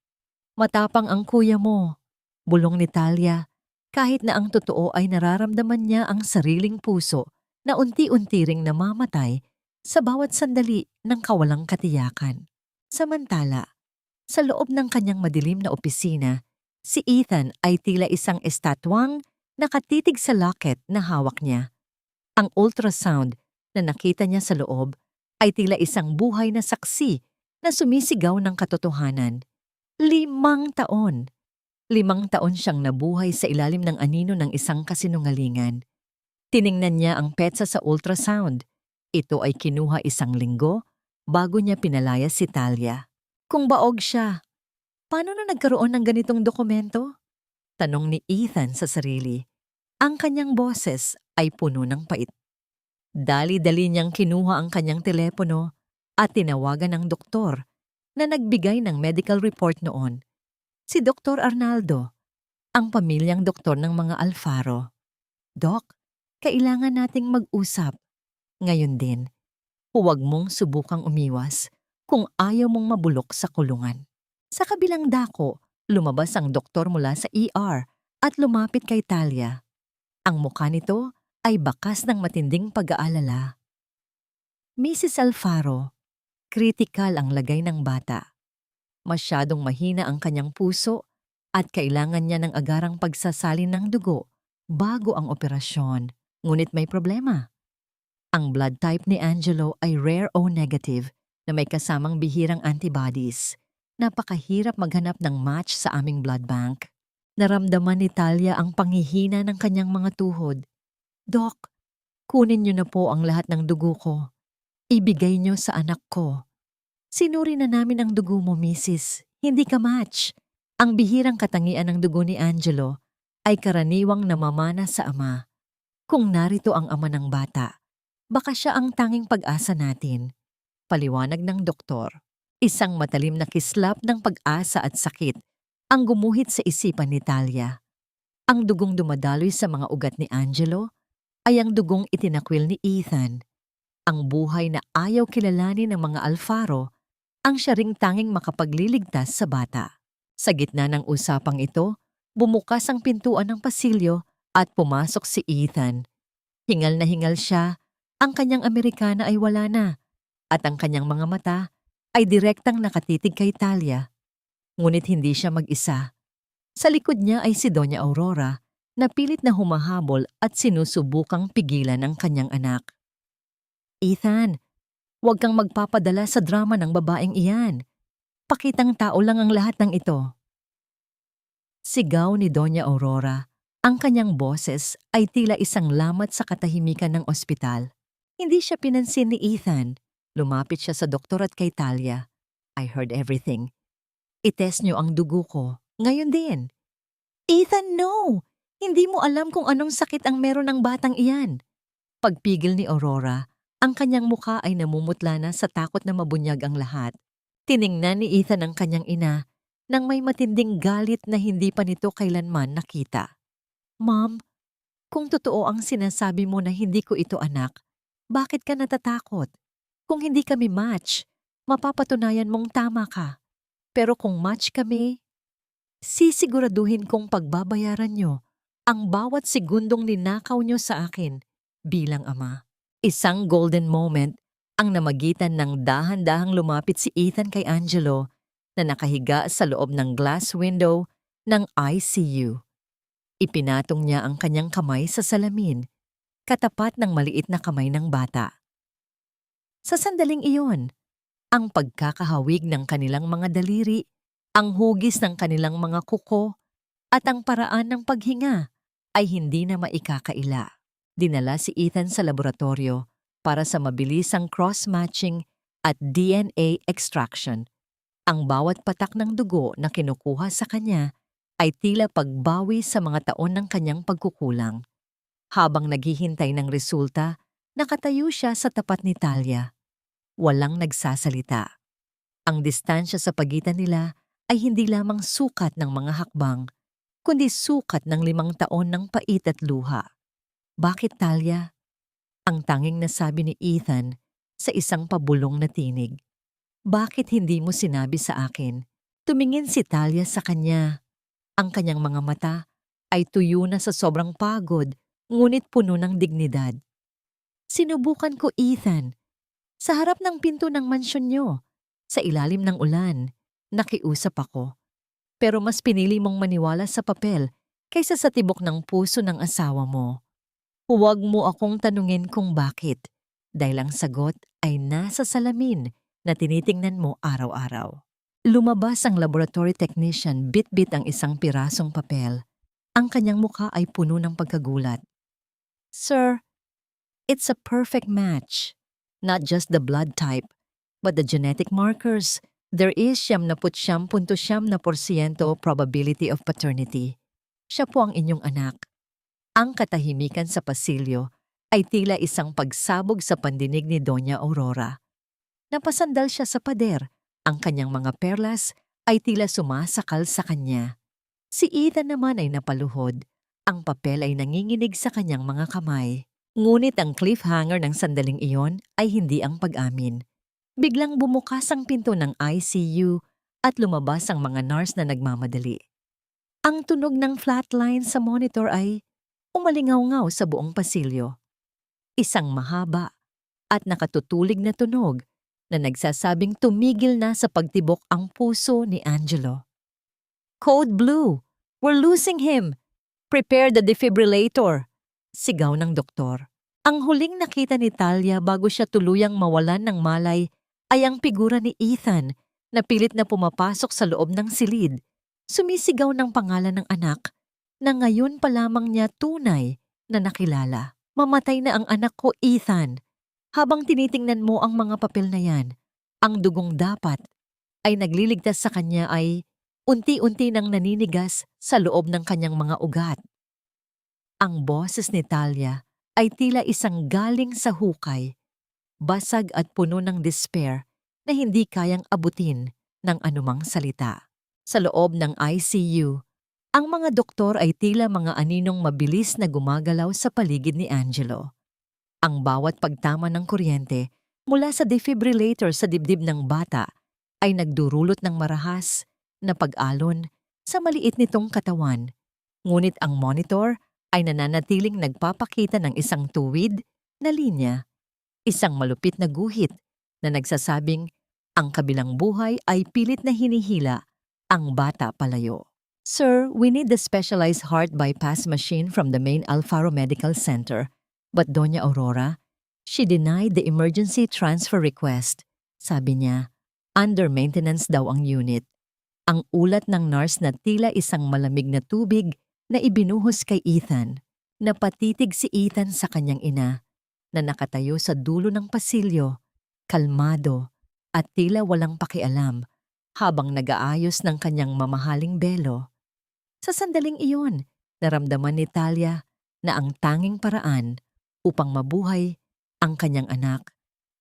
Matapang ang kuya mo," bulong ni Talia, kahit na ang totoo ay nararamdaman niya ang sariling puso na unti-unti ring namamatay sa bawat sandali ng kawalang katiyakan. Samantala, sa loob ng kanyang madilim na opisina, si Ethan ay tila isang estatwang nakatitig sa locket na hawak niya. Ang ultrasound na nakita niya sa loob ay tila isang buhay na saksi na sumisigaw ng katotohanan. 5 taon. 5 taon siyang nabuhay sa ilalim ng anino ng isang kasinungalingan. Tiningnan niya ang petsa sa ultrasound. Ito ay kinuha 1 linggo bago niya pinalayas si Talia. Kung baog siya, paano na nagkaroon ng ganitong dokumento? Tanong ni Ethan sa sarili. Ang kanyang boses ay puno ng pait. Dali-dali niyang kinuha ang kanyang telepono at tinawagan ng doktor na nagbigay ng medical report noon. Si Dr. Arnaldo, ang pamilyang doktor ng mga Alfaro. "Doc, kailangan nating mag-usap. Ngayon din, huwag mong subukang umiwas kung ayaw mong mabulok sa kulungan." Sa kabilang dako, lumabas ang doktor mula sa ER at lumapit kay Talia. Ang mukha nito ay bakas ng matinding pag-aalala. "Mrs. Alfaro, kritikal ang lagay ng bata. Masyadong mahina ang kanyang puso at kailangan niya ng agarang pagsasalin ng dugo bago ang operasyon. Ngunit may problema. Ang blood type ni Angelo ay rare O negative na may kasamang bihirang antibodies. Napakahirap maghanap ng match sa aming blood bank." Naramdaman ni Talia ang panghihina ng kanyang mga tuhod. "Doc, kunin niyo na po ang lahat ng dugo ko. Ibigay niyo sa anak ko." "Sinuri na namin ang dugo mo, Mrs. Hindi ka match." Ang bihirang katangian ng dugo ni Angelo ay karaniwang namamana sa ama. Kung narito ang ama ng bata, baka siya ang tanging pag-asa natin. Paliwanag ng doktor. Isang matalim na kislap ng pag-asa at sakit ang gumuhit sa isipan ni Talia. Ang dugong dumadaloy sa mga ugat ni Angelo ay ang dugong itinakwil ni Ethan. Ang buhay na ayaw kilalanin ng mga Alfaro ang siya ring tanging makapagliligtas sa bata. Sa gitna ng usapang ito, bumukas ang pintuan ng pasilyo at pumasok si Ethan. Hingal na hingal siya, ang kanyang Amerikana ay wala na, at ang kanyang mga mata ay direktang nakatitig kay Talia. Ngunit hindi siya mag-isa. Sa likod niya ay si Doña Aurora na pilit na humahabol at sinusubukang pigilan ang kanyang anak. "Ethan, huwag kang magpapadala sa drama ng babaeng iyan. Pakitang tao lang ang lahat ng ito." Sigaw ni Doña Aurora. Ang kanyang boses ay tila isang lamat sa katahimikan ng ospital. Hindi siya pinansin ni Ethan. Lumapit siya sa doktor at kay Talia. "I heard everything. Itest niyo ang dugo ko. Ngayon din." "Ethan, no! Hindi mo alam kung anong sakit ang meron ng batang iyan. Pagpigil ni Aurora, ang kanyang mukha ay namumutla na sa takot na mabunyag ang lahat. Tiningnan ni Ethan ang kanyang ina nang may matinding galit na hindi pa nito kailanman nakita. Mom, kung totoo ang sinasabi mo na hindi ko ito anak, bakit ka natatakot? Kung hindi kami match, mapapatunayan mong tama ka. Pero kung match kami, sisiguraduhin kong pagbabayaran nyo ang bawat segundong ninakaw nyo sa akin bilang ama. Isang golden moment ang namagitan ng dahan-dahang lumapit si Ethan kay Angelo na nakahiga sa loob ng glass window ng ICU. Ipinatong niya ang kanyang kamay sa salamin, katapat ng maliit na kamay ng bata. Sa sandaling iyon, ang pagkakahawig ng kanilang mga daliri, ang hugis ng kanilang mga kuko, at ang paraan ng paghinga ay hindi na maikakaila. Dinala si Ethan sa laboratorio para sa mabilisang cross-matching at DNA extraction. Ang bawat patak ng dugo na kinukuha sa kanya ay tila pagbawi sa mga taon ng kanyang pagkukulang. Habang naghihintay ng resulta, nakatayo siya sa tapat ni Talia. Walang nagsasalita. Ang distansya sa pagitan nila ay hindi lamang sukat ng mga hakbang, kundi sukat ng 5 taon ng pait at luha. Bakit, Talia? Ang tanging nasabi ni Ethan sa isang pabulong na tinig. Bakit hindi mo sinabi sa akin? Tumingin si Talia sa kanya. Ang kanyang mga mata ay tuyo na sa sobrang pagod, ngunit puno ng dignidad. Sinubukan ko, Ethan. Sa harap ng pinto ng mansyon niyo, sa ilalim ng ulan, nakiusap ako. Pero mas pinili mong maniwala sa papel kaysa sa tibok ng puso ng asawa mo. Huwag mo akong tanungin kung bakit, dahil ang sagot ay nasa salamin na tinitingnan mo araw-araw. Lumabas ang laboratory technician, bit-bit ang isang pirasong papel. Ang kanyang mukha ay puno ng pagkagulat. Sir, it's a perfect match. Not just the blood type, but the genetic markers. There is 79.9% probability of paternity. Siya po ang inyong anak. Ang katahimikan sa pasilyo ay tila isang pagsabog sa pandinig ni Doña Aurora. Napasandal siya sa pader. Ang kanyang mga perlas ay tila sumasakal sa kanya. Si Ethan naman ay napaluhod. Ang papel ay nanginginig sa kanyang mga kamay. Ngunit ang cliffhanger ng sandaling iyon ay hindi ang pag-amin. Biglang bumukas ang pinto ng ICU at lumabas ang mga nurse na nagmamadali. Ang tunog ng flatline sa monitor ay umalingaw-ngaw sa buong pasilyo. Isang mahaba at nakatutulig na tunog na nagsasabing tumigil na sa pagtibok ang puso ni Angelo. Code Blue! We're losing him! Prepare the defibrillator! Sigaw ng doktor. Ang huling nakita ni Talia bago siya tuluyang mawalan ng malay ay ang figura ni Ethan na pilit na pumapasok sa loob ng silid. Sumisigaw ng pangalan ng anak na ngayon pa lamang niya tunay na nakilala. Mamatay na ang anak ko, Ethan. Habang tinitingnan mo ang mga papel na yan, ang dugong dapat ay nagliligtas sa kanya ay unti-unti nang naninigas sa loob ng kanyang mga ugat. Ang boses ni Talia ay tila isang galing sa hukay, basag at puno ng despair na hindi kayang abutin ng anumang salita. Sa loob ng ICU, ang mga doktor ay tila mga aninong mabilis na gumagalaw sa paligid ni Angelo. Ang bawat pagtama ng kuryente mula sa defibrillator sa dibdib ng bata ay nagdurulot ng marahas na pag-alon sa maliit nitong katawan. Ngunit ang monitor ay nananatiling nagpapakita ng isang tuwid na linya, isang malupit na guhit na nagsasabing ang kabilang buhay ay pilit na hinihila ang bata palayo. Sir, we need the specialized heart bypass machine from the main Alfaro Medical Center. But Doña Aurora, she denied the emergency transfer request. Sabi niya, under maintenance daw ang unit. Ang ulat ng nurse na tila isang malamig na tubig na ibinuhos kay Ethan. Napatitig si Ethan sa kanyang ina na nakatayo sa dulo ng pasilyo, kalmado at tila walang pakialam habang nag-aayos ng kanyang mamahaling belo. Sa sandaling iyon, naramdaman ni Talia na ang tanging paraan upang mabuhay ang kanyang anak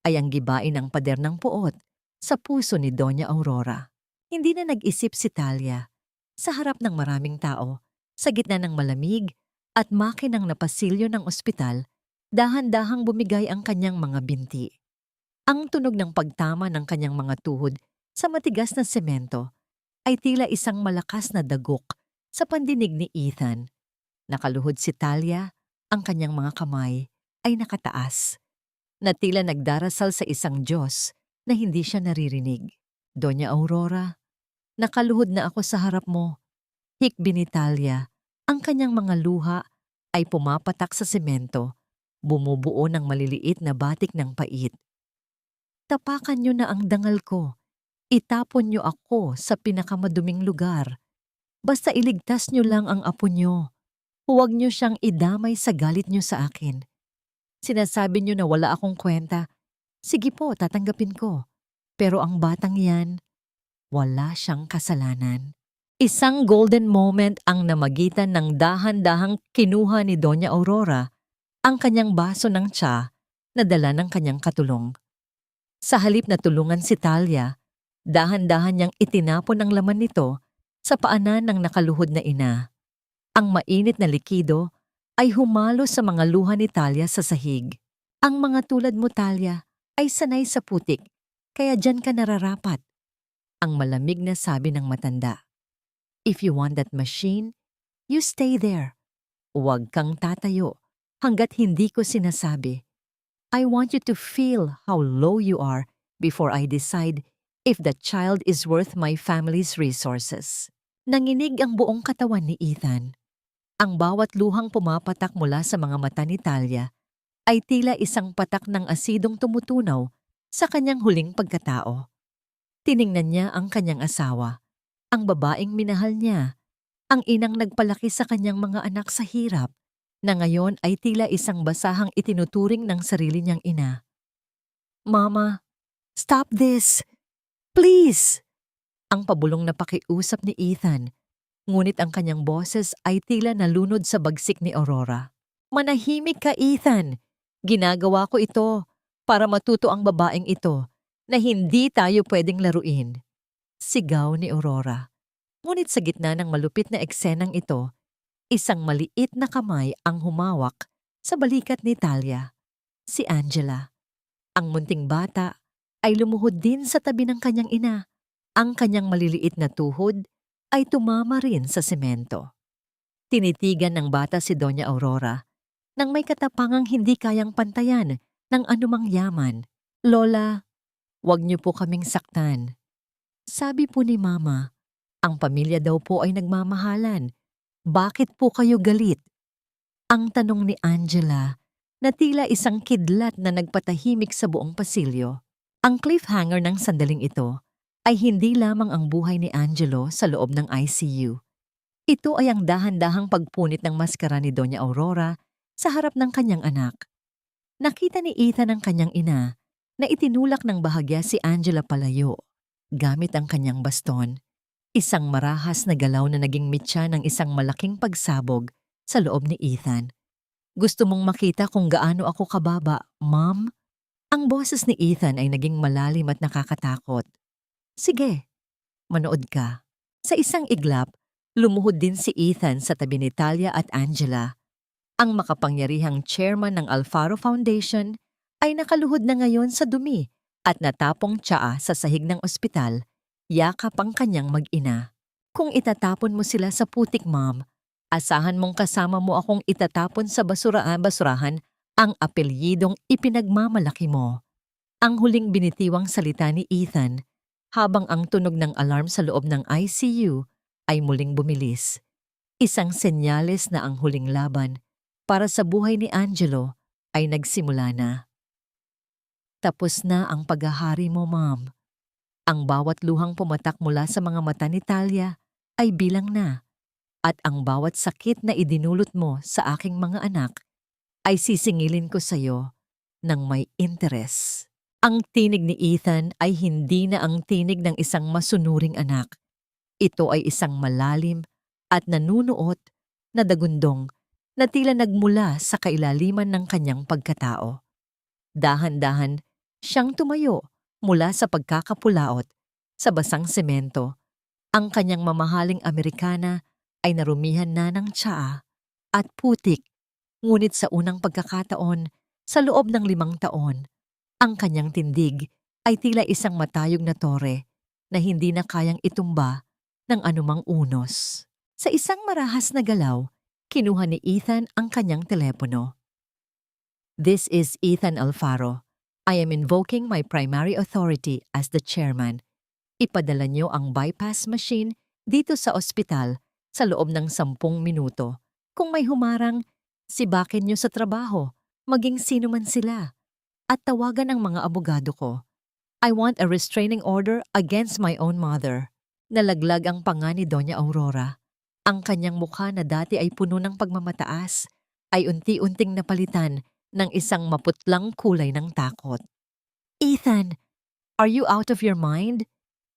ay ang gibain ng pader ng puot sa puso ni Doña Aurora. Hindi na nag-isip si Talia. Sa harap ng maraming tao, sa gitna ng malamig at makinang na pasilyo ng ospital, dahan-dahang bumigay ang kanyang mga binti. Ang tunog ng pagtama ng kanyang mga tuhod sa matigas na semento ay tila isang malakas na dagok sa pandinig ni Ethan. Nakaluhod si Talia, ang kanyang mga kamay ay nakataas, na tila nagdarasal sa isang Diyos na hindi siya naririnig. Doña Aurora, nakaluhod na ako sa harap mo. Hikbi ni Talia, ang kanyang mga luha ay pumapatak sa semento, bumubuo ng maliliit na batik ng pait. Tapakan niyo na ang dangal ko. Itapon niyo ako sa pinakamaduming lugar. Basta iligtas niyo lang ang apo niyo. Huwag niyo siyang idamay sa galit niyo sa akin. Sinasabi niyo na wala akong kwenta. Sige po, tatanggapin ko. Pero ang batang yan, wala siyang kasalanan. Isang golden moment ang namagitan ng dahan-dahang kinuha ni Doña Aurora ang kanyang baso ng tsa na dala ng kanyang katulong. Sa halip na tulungan si Talia, dahan-dahan niyang itinapon ang laman nito sa paanan ng nakaluhod na ina. Ang mainit na likido ay humalo sa mga luha ni Talia sa sahig. Ang mga tulad mo, Talia, ay sanay sa putik, kaya dyan ka nararapat. Ang malamig na sabi ng matanda. If you want that machine, you stay there. Huwag kang tatayo hanggat hindi ko sinasabi. I want you to feel how low you are before I decide if the child is worth my family's resources. Nanginig ang buong katawan ni Ethan. Ang bawat luhang pumapatak mula sa mga mata ni Talia ay tila isang patak ng asidong tumutunaw sa kanyang huling pagkatao. Tiningnan niya ang kanyang asawa, ang babaeng minahal niya, ang inang nagpalaki sa kanyang mga anak sa hirap, na ngayon ay tila isang basahang itinuturing ng sarili niyang ina. Mama, stop this! Please! Ang pabulong na pakiusap ni Ethan, ngunit ang kanyang boses ay tila nalunod sa bagsik ni Aurora. Manahimik ka, Ethan! Ginagawa ko ito para matuto ang babaeng ito na hindi tayo pwedeng laruin. Sigaw ni Aurora. Ngunit sa gitna ng malupit na eksenang ito, isang maliit na kamay ang humawak sa balikat ni Talia. Si Angela. Ang munting bata ay lumuhod din sa tabi ng kanyang ina. Ang kanyang maliliit na tuhod ay tumama rin sa semento. Tinitigan ng bata si Doña Aurora nang may katapangang hindi kayang pantayan ng anumang yaman. Lola, wag niyo po kaming saktan. Sabi po ni Mama, ang pamilya daw po ay nagmamahalan. Bakit po kayo galit? Ang tanong ni Angela na tila isang kidlat na nagpatahimik sa buong pasilyo. Ang cliffhanger ng sandaling ito ay hindi lamang ang buhay ni Angelo sa loob ng ICU. Ito ay ang dahan-dahang pagpunit ng maskara ni Doña Aurora sa harap ng kanyang anak. Nakita ni Ethan ang kanyang ina na itinulak ng bahagya si Angela palayo gamit ang kanyang baston, isang marahas na galaw na naging mitya ng isang malaking pagsabog sa loob ni Ethan. Gusto mong makita kung gaano ako kababa, Mom? Ang boses ni Ethan ay naging malalim at nakakatakot. Sige, manood ka. Sa isang iglap, lumuhod din si Ethan sa tabi ni Talia at Angela. Ang makapangyarihang chairman ng Alfaro Foundation ay nakaluhod na ngayon sa dumi at natapong tsaa sa sahig ng ospital, yakap ang kanyang mag-ina. Kung itatapon mo sila sa putik, Mom, asahan mong kasama mo akong itatapon sa basurahan ang apelyidong ipinagmamalaki mo. Ang huling binitiwang salita ni Ethan habang ang tunog ng alarm sa loob ng ICU ay muling bumilis. Isang senyales na ang huling laban para sa buhay ni Angelo ay nagsimula na. Tapos na ang paghahari mo, Mom. Ang bawat luhang pumatak mula sa mga mata ni Talia ay bilang na, at ang bawat sakit na idinulot mo sa aking mga anak ay sisingilin ko sa iyo ng may interes. Ang tinig ni Ethan ay hindi na ang tinig ng isang masunuring anak. Ito ay isang malalim at nanunuot na dagundong na tila nagmula sa kailaliman ng kanyang pagkatao. Dahan-dahan siyang tumayo mula sa pagkakapulaot sa basang semento. Ang kanyang mamahaling Amerikana ay narumihan na ng tsaa at putik, ngunit sa unang pagkakataon, sa loob ng 5 taon, ang kanyang tindig ay tila isang matayog na tore na hindi na kayang itumba ng anumang unos. Sa isang marahas na galaw, kinuha ni Ethan ang kanyang telepono. "This is Ethan Alfaro. I am invoking my primary authority as the chairman. Ipadala niyo ang bypass machine dito sa ospital sa loob ng 10 minuto. Kung may humarang, sibakin niyo sa trabaho, maging sino man sila. At tawagan ang mga abogado ko. I want a restraining order against my own mother." Nalaglag ang panga ni Doña Aurora. Ang kanyang mukha na dati ay puno ng pagmamataas ay unti-unting napalitan ng isang maputlang kulay ng takot. "Ethan, are you out of your mind?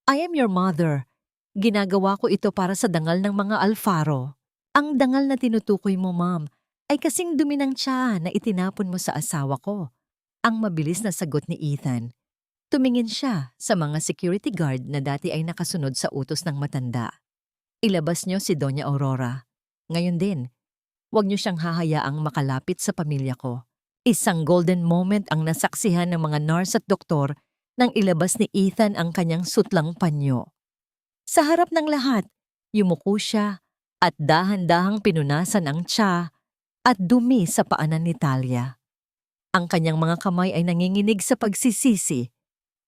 I am your mother. Ginagawa ko ito para sa dangal ng mga Alfaro." "Ang dangal na tinutukoy mo, ma'am, ay kasing dumi ng tiyan na itinapon mo sa asawa ko." Ang mabilis na sagot ni Ethan. Tumingin siya sa mga security guard na dati ay nakasunod sa utos ng matanda. "Ilabas niyo si Doña Aurora. Ngayon din, huwag niyo siyang hahayaang makalapit sa pamilya ko." Isang golden moment ang nasaksihan ng mga nurse at doktor nang ilabas ni Ethan ang kanyang sutlang panyo. Sa harap ng lahat, yumuko siya at dahan-dahang pinunasan ang tsa at dumi sa paanan ni Talia. Ang kanyang mga kamay ay nanginginig sa pagsisisi.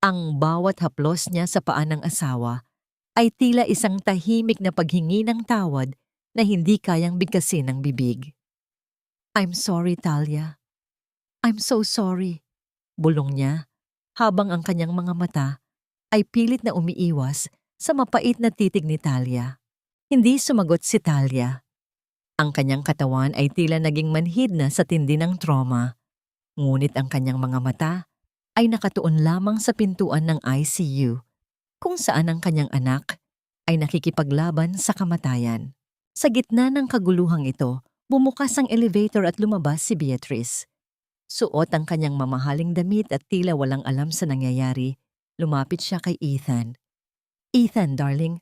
Ang bawat haplos niya sa paa ng asawa ay tila isang tahimik na paghingi ng tawad na hindi kayang bigkasin ng bibig. "I'm sorry, Talia. I'm so sorry," bulong niya habang ang kanyang mga mata ay pilit na umiiwas sa mapait na titig ni Talia. Hindi sumagot si Talia. Ang kanyang katawan ay tila naging manhid na sa tindi ng trauma, ngunit ang kanyang mga mata ay nakatuon lamang sa pintuan ng ICU, kung saan ang kanyang anak ay nakikipaglaban sa kamatayan. Sa gitna ng kaguluhang ito, bumukas ang elevator at lumabas si Beatrice. Suot ang kanyang mamahaling damit at tila walang alam sa nangyayari, lumapit siya kay Ethan. "Ethan, darling,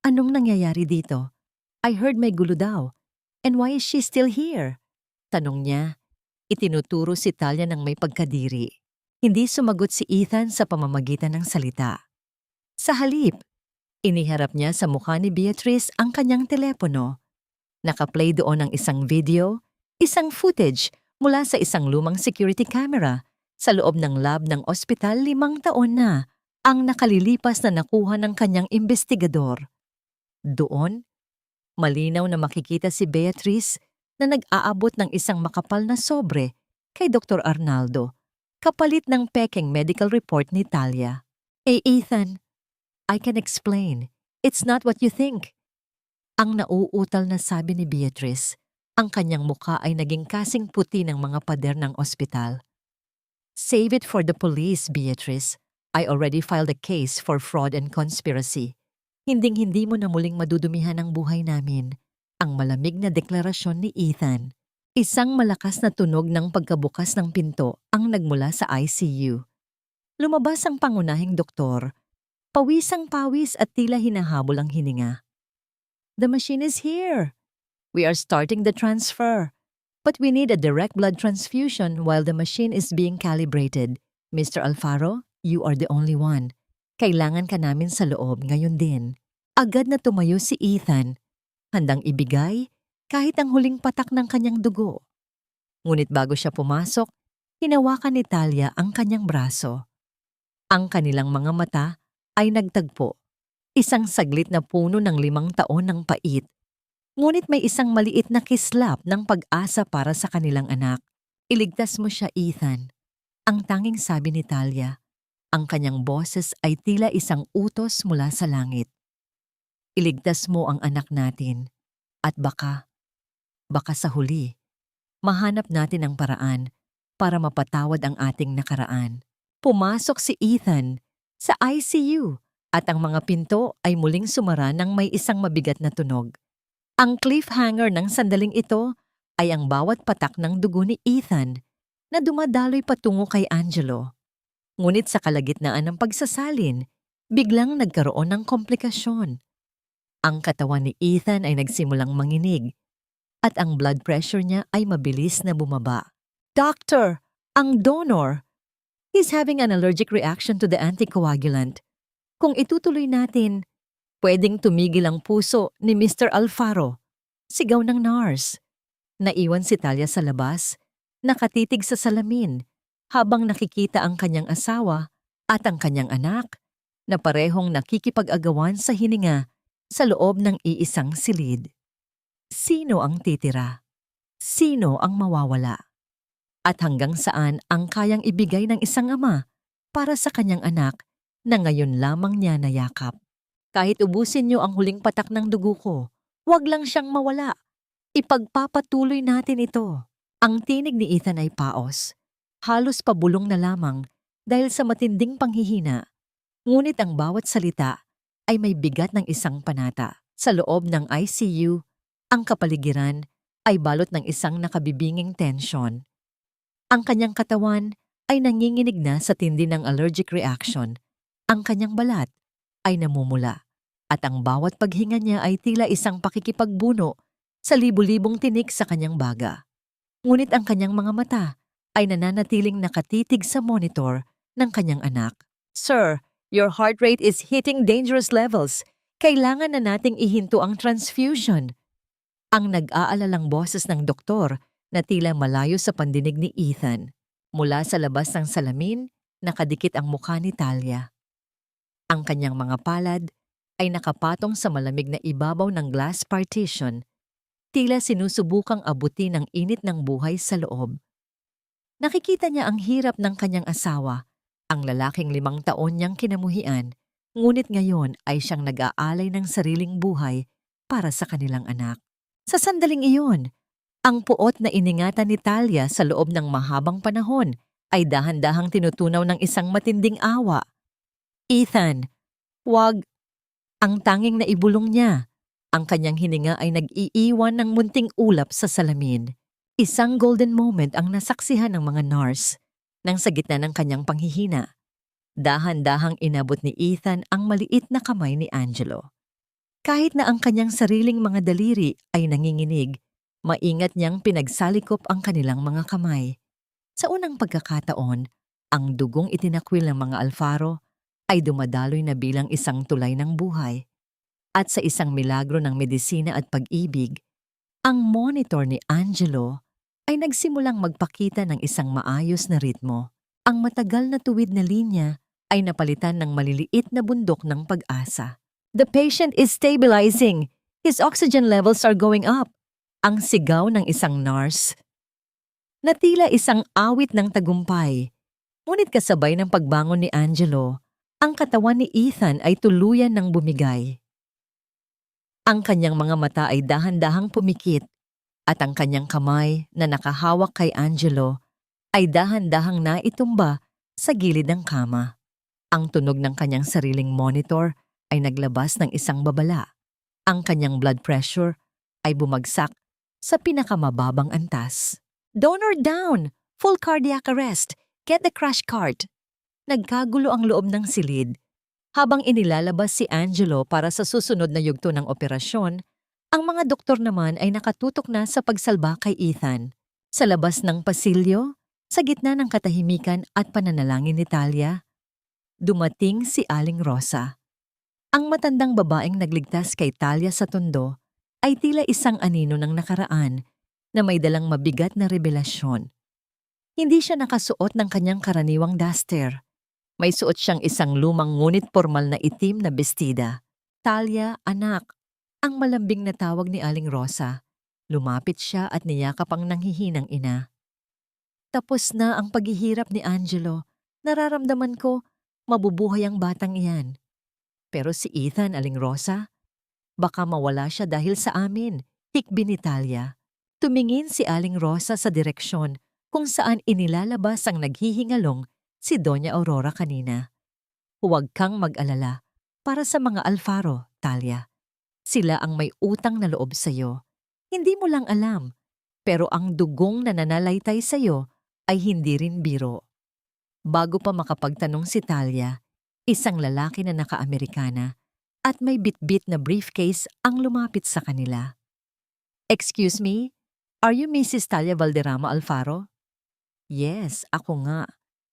anong nangyayari dito? I heard may gulo daw. And why is she still here?" Tanong niya. Itinuturo si Talia ng may pagkadiri. Hindi sumagot si Ethan sa pamamagitan ng salita. Sa halip, iniharap niya sa mukha ni Beatrice ang kanyang telepono. Nakaplay doon ang isang video, isang footage mula sa isang lumang security camera sa loob ng lab ng ospital 5 taon na ang nakalilipas na nakuha ng kanyang investigador. Doon, malinaw na makikita si Beatrice na nag-aabot ng isang makapal na sobre kay Dr. Arnaldo, kapalit ng pekeng medical report ni Talia. Ethan, I can explain. It's not what you think." Ang nauutal na sabi ni Beatrice. Ang kanyang mukha ay naging kasing puti ng mga pader ng ospital. "Save it for the police, Beatrice. I already filed a case for fraud and conspiracy. Hinding-hindi mo na muling madudumihan ang buhay namin." Ang malamig na deklarasyon ni Ethan. Isang malakas na tunog ng pagkabukas ng pinto ang nagmula sa ICU. Lumabas ang pangunahing doktor. Pawisang-pawis at tila hinahabol ang hininga. "The machine is here. We are starting the transfer. But we need a direct blood transfusion while the machine is being calibrated. Mr. Alfaro, you are the only one. Kailangan ka namin sa loob ngayon din." Agad na tumayo si Ethan, handang ibigay kahit ang huling patak ng kanyang dugo. Ngunit bago siya pumasok, hinawakan ni Talia ang kanyang braso. Ang kanilang mga mata ay nagtagpo. Isang saglit na puno ng 5 taon ng pait. Ngunit may isang maliit na kislap ng pag-asa para sa kanilang anak. "Iligtas mo siya, Ethan." Ang tanging sabi ni Talia. Ang kanyang boses ay tila isang utos mula sa langit. "Iligtas mo ang anak natin. At baka sa huli, mahanap natin ang paraan para mapatawad ang ating nakaraan." Pumasok si Ethan sa ICU at ang mga pinto ay muling sumara ng may isang mabigat na tunog. Ang cliffhanger ng sandaling ito ay ang bawat patak ng dugo ni Ethan na dumadaloy patungo kay Angelo. Ngunit sa kalagitnaan ng pagsasalin, biglang nagkaroon ng komplikasyon. Ang katawan ni Ethan ay nagsimulang manginig at ang blood pressure niya ay mabilis na bumaba. Doctor, ang donor, he's having an allergic reaction to the anticoagulant. Kung itutuloy natin, pwedeng tumigil ang puso ni Mr. Alfaro. Sigaw ng nurse. Naiwan si Talia sa labas, nakatitig sa salamin, habang nakikita ang kanyang asawa at ang kanyang anak na parehong nakikipag-agawan sa hininga sa loob ng iisang silid. Sino ang titira? Sino ang mawawala? At hanggang saan ang kayang ibigay ng isang ama para sa kanyang anak na ngayon lamang niya nayakap? Kahit ubusin niyo ang huling patak ng dugo ko, huwag lang siyang mawala. Ipagpapatuloy natin ito. Ang tinig ni Ethan ay paos. Halos pabulong na lamang dahil sa matinding panghihina. Ngunit ang bawat salita ay may bigat ng isang panata. Sa loob ng ICU, ang kapaligiran ay balot ng isang nakabibinging tensyon. Ang kanyang katawan ay nanginginig na sa tindi ng allergic reaction. Ang kanyang balat ay namumula at ang bawat paghinga niya ay tila isang pakikipagbuno sa libu-libong tinik sa kanyang baga. Ngunit ang kanyang mga mata ay nananatiling nakatitig sa monitor ng kanyang anak. Sir, your heart rate is hitting dangerous levels. Kailangan na nating ihinto ang transfusion. Ang nag-aalalang boses ng doktor na tila malayo sa pandinig ni Ethan. Mula sa labas ng salamin, nakadikit ang mukha ni Talia. Ang kanyang mga palad ay nakapatong sa malamig na ibabaw ng glass partition, tila sinusubukang abutin ang init ng buhay sa loob. Nakikita niya ang hirap ng kanyang asawa, ang lalaking 5 taon niyang kinamuhian, ngunit ngayon ay siyang nag-aalay ng sariling buhay para sa kanilang anak. Sa sandaling iyon, ang puot na iningatan ni Talia sa loob ng mahabang panahon ay dahan-dahang tinutunaw ng isang matinding awa. Ethan, wag. Ang tanging naibulong niya. Ang kanyang hininga ay nag-iiwan ng munting ulap sa salamin. Isang golden moment ang nasaksihan ng mga nurse nang sa gitna ng kanyang panghihina. Dahan-dahang inabot ni Ethan ang maliit na kamay ni Angelo. Kahit na ang kanyang sariling mga daliri ay nanginginig, maingat niyang pinagsalikop ang kanilang mga kamay. Sa unang pagkakataon, ang dugong itinakwil ng mga Alfaro ay dumadaloy na bilang isang tulay ng buhay. At sa isang milagro ng medisina at pag-ibig, ang monitor ni Angelo ay nagsimulang magpakita ng isang maayos na ritmo. Ang matagal na tuwid na linya ay napalitan ng maliliit na bundok ng pag-asa. The patient is stabilizing. His oxygen levels are going up. Ang sigaw ng isang nurse na tila isang awit ng tagumpay. Ngunit kasabay ng pagbangon ni Angelo, ang katawan ni Ethan ay tuluyan ng bumigay. Ang kanyang mga mata ay dahan-dahang pumikit at ang kanyang kamay na nakahawak kay Angelo ay dahan-dahang naitumba sa gilid ng kama. Ang tunog ng kanyang sariling monitor ay naglabas ng isang babala. Ang kanyang blood pressure ay bumagsak sa pinakamababang antas. Donor down! Full cardiac arrest! Get the crash cart! Nagkagulo ang loob ng silid. Habang inilalabas si Angelo para sa susunod na yugto ng operasyon, ang mga doktor naman ay nakatutok na sa pagsalba kay Ethan. Sa labas ng pasilyo, sa gitna ng katahimikan at pananalangin ni Talia, dumating si Aling Rosa. Ang matandang babaeng nagligtas kay Talia sa tondo ay tila isang anino ng nakaraan na may dalang mabigat na revelasyon. Hindi siya nakasuot ng kanyang karaniwang duster. May suot siyang isang lumang ngunit pormal na itim na bestida. Talia, anak, ang malambing na tawag ni Aling Rosa. Lumapit siya at niyakap ang nanghihinang ina. Tapos na ang paghihirap ni Angelo. Nararamdaman ko, mabubuhay ang batang iyan. Pero si Ethan, Aling Rosa, baka mawala siya dahil sa amin, hikbi ni Talia. Tumingin si Aling Rosa sa direksyon kung saan inilalabas ang naghihingalong si Doña Aurora kanina. Huwag kang mag-alala para sa mga Alfaro, Talia. Sila ang may utang na loob sa'yo. Hindi mo lang alam, pero ang dugong na nananalaytay sa'yo ay hindi rin biro. Bago pa makapagtanong si Talia, isang lalaki na naka-Amerikana at may bitbit na briefcase ang lumapit sa kanila. "Excuse me, are you Mrs. Talia Valderrama Alfaro?" "Yes, ako nga.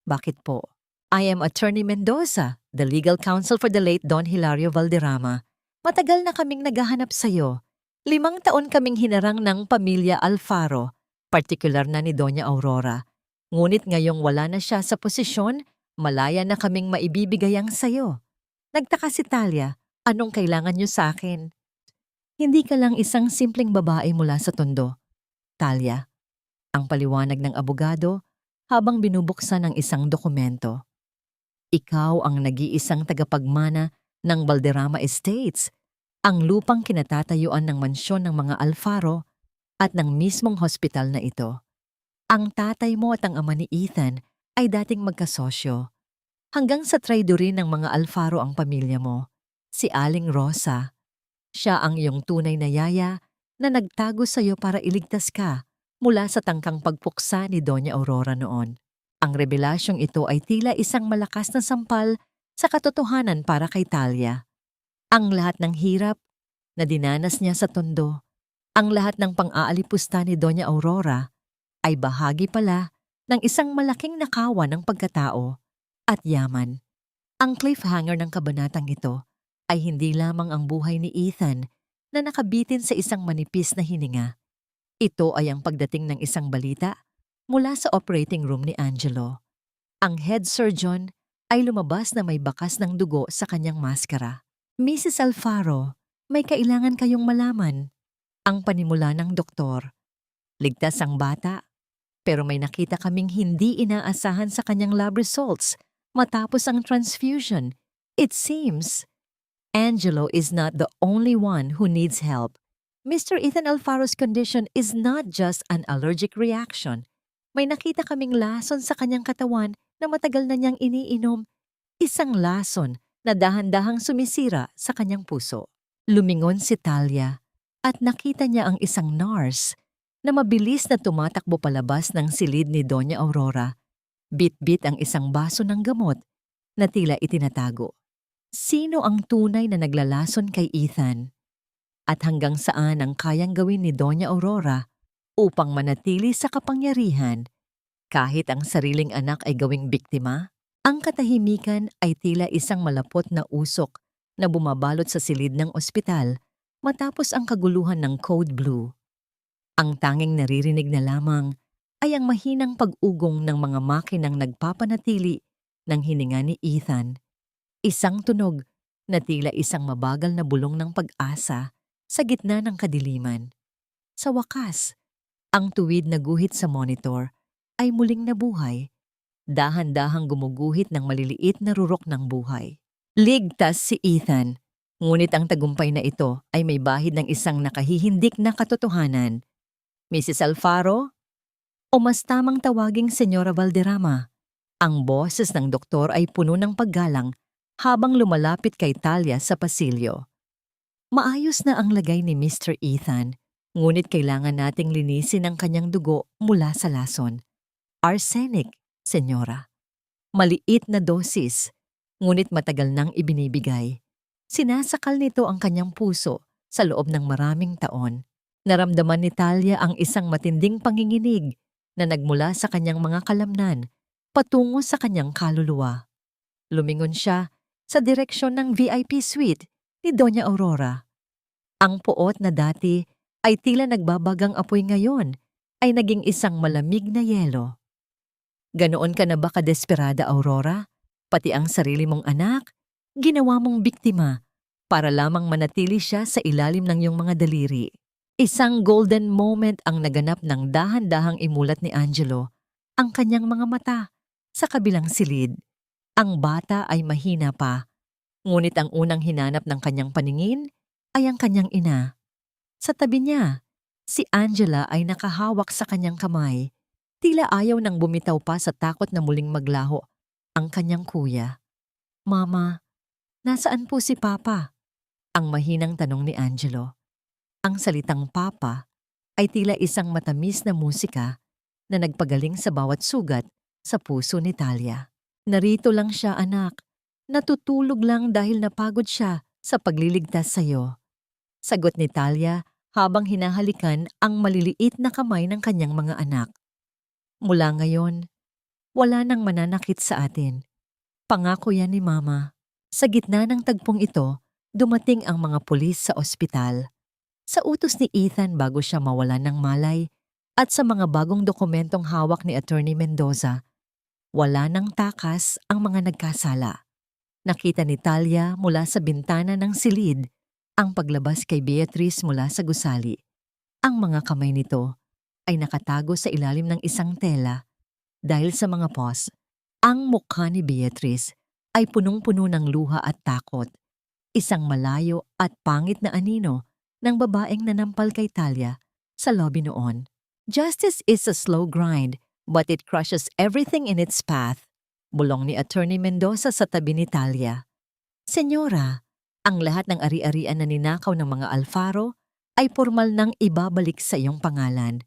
Bakit po?" "I am Attorney Mendoza, the legal counsel for the late Don Hilario Valderrama. Matagal na kaming naghahanap sa'yo. 5 taon kaming hinarang ng pamilya Alfaro, partikular na ni Doña Aurora. Ngunit ngayong wala na siya sa posisyon, malaya na kaming maibibigay ang sayo." Nagtaka si Talia, "Anong kailangan niyo sa akin?" "Hindi ka lang isang simpleng babae mula sa Tondo, Talia," ang paliwanag ng abogado habang binubuksan ang isang dokumento. "Ikaw ang nag-iisang tagapagmana ng Valderrama Estates, ang lupang kinatatayuan ng mansyon ng mga Alfaro at ng mismong hospital na ito. Ang tatay mo at ang ama ni Ethan ay dating magkasosyo. Hanggang sa traidorin ng mga Alfaro ang pamilya mo, si Aling Rosa. Siya ang iyong tunay na yaya na nagtago sa iyo para iligtas ka mula sa tangkang pagpuksa ni Doña Aurora noon. Ang revelasyong ito ay tila isang malakas na sampal sa katotohanan para kay Talia. Ang lahat ng hirap na dinanas niya sa Tondo, ang lahat ng pang-aalipusta ni Doña Aurora, ay bahagi pala ng isang malaking nakawan ng pagkatao at yaman. Ang cliffhanger ng kabanatang ito ay hindi lamang ang buhay ni Ethan na nakabitin sa isang manipis na hininga. Ito ay ang pagdating ng isang balita mula sa operating room ni Angelo. Ang head surgeon ay lumabas na may bakas ng dugo sa kanyang maskara. "Mrs. Alfaro, may kailangan kayong malaman," ang panimula ng doktor. "Ligtas ang bata, pero may nakita kaming hindi inaasahan sa kanyang lab results matapos ang transfusion. It seems Angelo is not the only one who needs help. Mr. Ethan Alfaro's condition is not just an allergic reaction. May nakita kaming lason sa kanyang katawan na matagal na niyang iniinom. Isang lason na dahan-dahang sumisira sa kanyang puso." Lumingon si Talia at nakita niya ang isang nurse na mabilis na tumatakbo palabas ng silid ni Doña Aurora. Bit-bit ang isang baso ng gamot na tila itinatago. Sino ang tunay na naglalason kay Ethan? At hanggang saan ang kayang gawin ni Doña Aurora upang manatili sa kapangyarihan kahit ang sariling anak ay gawing biktima? Ang katahimikan ay tila isang malapot na usok na bumabalot sa silid ng ospital matapos ang kaguluhan ng Code Blue. Ang tanging naririnig na lamang ay ang mahinang pag-ugong ng mga makinang nagpapanatili ng hininga ni Ethan. Isang tunog na tila isang mabagal na bulong ng pag-asa sa gitna ng kadiliman. Sa wakas, ang tuwid na guhit sa monitor ay muling nabuhay, dahan-dahang gumuguhit ng maliliit na rurok ng buhay. Ligtas si Ethan, ngunit ang tagumpay na ito ay may bahid ng isang nakahihindik na katotohanan. "Mrs. Alfaro?" O mas tamang tawaging Senyora Valderrama. Ang boses ng doktor ay puno ng paggalang habang lumalapit kay Talia sa pasilyo. "Maayos na ang lagay ni Mr. Ethan, ngunit kailangan nating linisin ang kanyang dugo mula sa lason. Arsenic, Senyora. Maliit na dosis, ngunit matagal nang ibinibigay. Sinasakal nito ang kanyang puso sa loob ng maraming taon." Naramdaman ni Talia ang isang matinding panginginig na nagmula sa kanyang mga kalamnan patungo sa kanyang kaluluwa. Lumingon siya sa direksyon ng VIP suite ni Doña Aurora. Ang puot na dati ay tila nagbabagang apoy ngayon ay naging isang malamig na yelo. "Ganoon ka na ba kadesperada, Aurora? Pati ang sarili mong anak, ginawa mong biktima para lamang manatili siya sa ilalim ng iyong mga daliri." Isang golden moment ang naganap ng dahan-dahang imulat ni Angelo ang kanyang mga mata sa kabilang silid. Ang bata ay mahina pa, ngunit ang unang hinanap ng kanyang paningin ay ang kanyang ina. Sa tabi niya, si Angela ay nakahawak sa kanyang kamay. Tila ayaw nang bumitaw pa sa takot na muling maglaho ang kanyang kuya. "Mama, nasaan po si Papa?" Ang mahinang tanong ni Angelo. Ang salitang papa ay tila isang matamis na musika na nagpagaling sa bawat sugat sa puso ni Talia. Narito lang siya, anak. Natutulog lang dahil napagod siya sa pagliligtas sa'yo. Sagot ni Talia habang hinahalikan ang maliliit na kamay ng kanyang mga anak. Mula ngayon, wala nang mananakit sa atin. Pangako yan ni Mama. Sa gitna ng tagpong ito, dumating ang mga pulis sa ospital. Sa utos ni Ethan bago siya mawalan ng malay at sa mga bagong dokumentong hawak ni Attorney Mendoza, wala nang takas ang mga nagkasala. Nakita ni Talia mula sa bintana ng silid ang paglabas kay Beatrice mula sa gusali. Ang mga kamay nito ay nakatago sa ilalim ng isang tela dahil sa mga paws. Ang mukha ni Beatrice ay punong-puno ng luha at takot. Isang malayo at pangit na anino ng babaeng nanampal kay Talia sa lobby noon. Justice is a slow grind, but it crushes everything in its path. Bulong ni Attorney Mendoza sa tabi ni Talia. Senyora, ang lahat ng ari-arian na ninakaw ng mga Alfaro ay formal nang ibabalik sa iyong pangalan.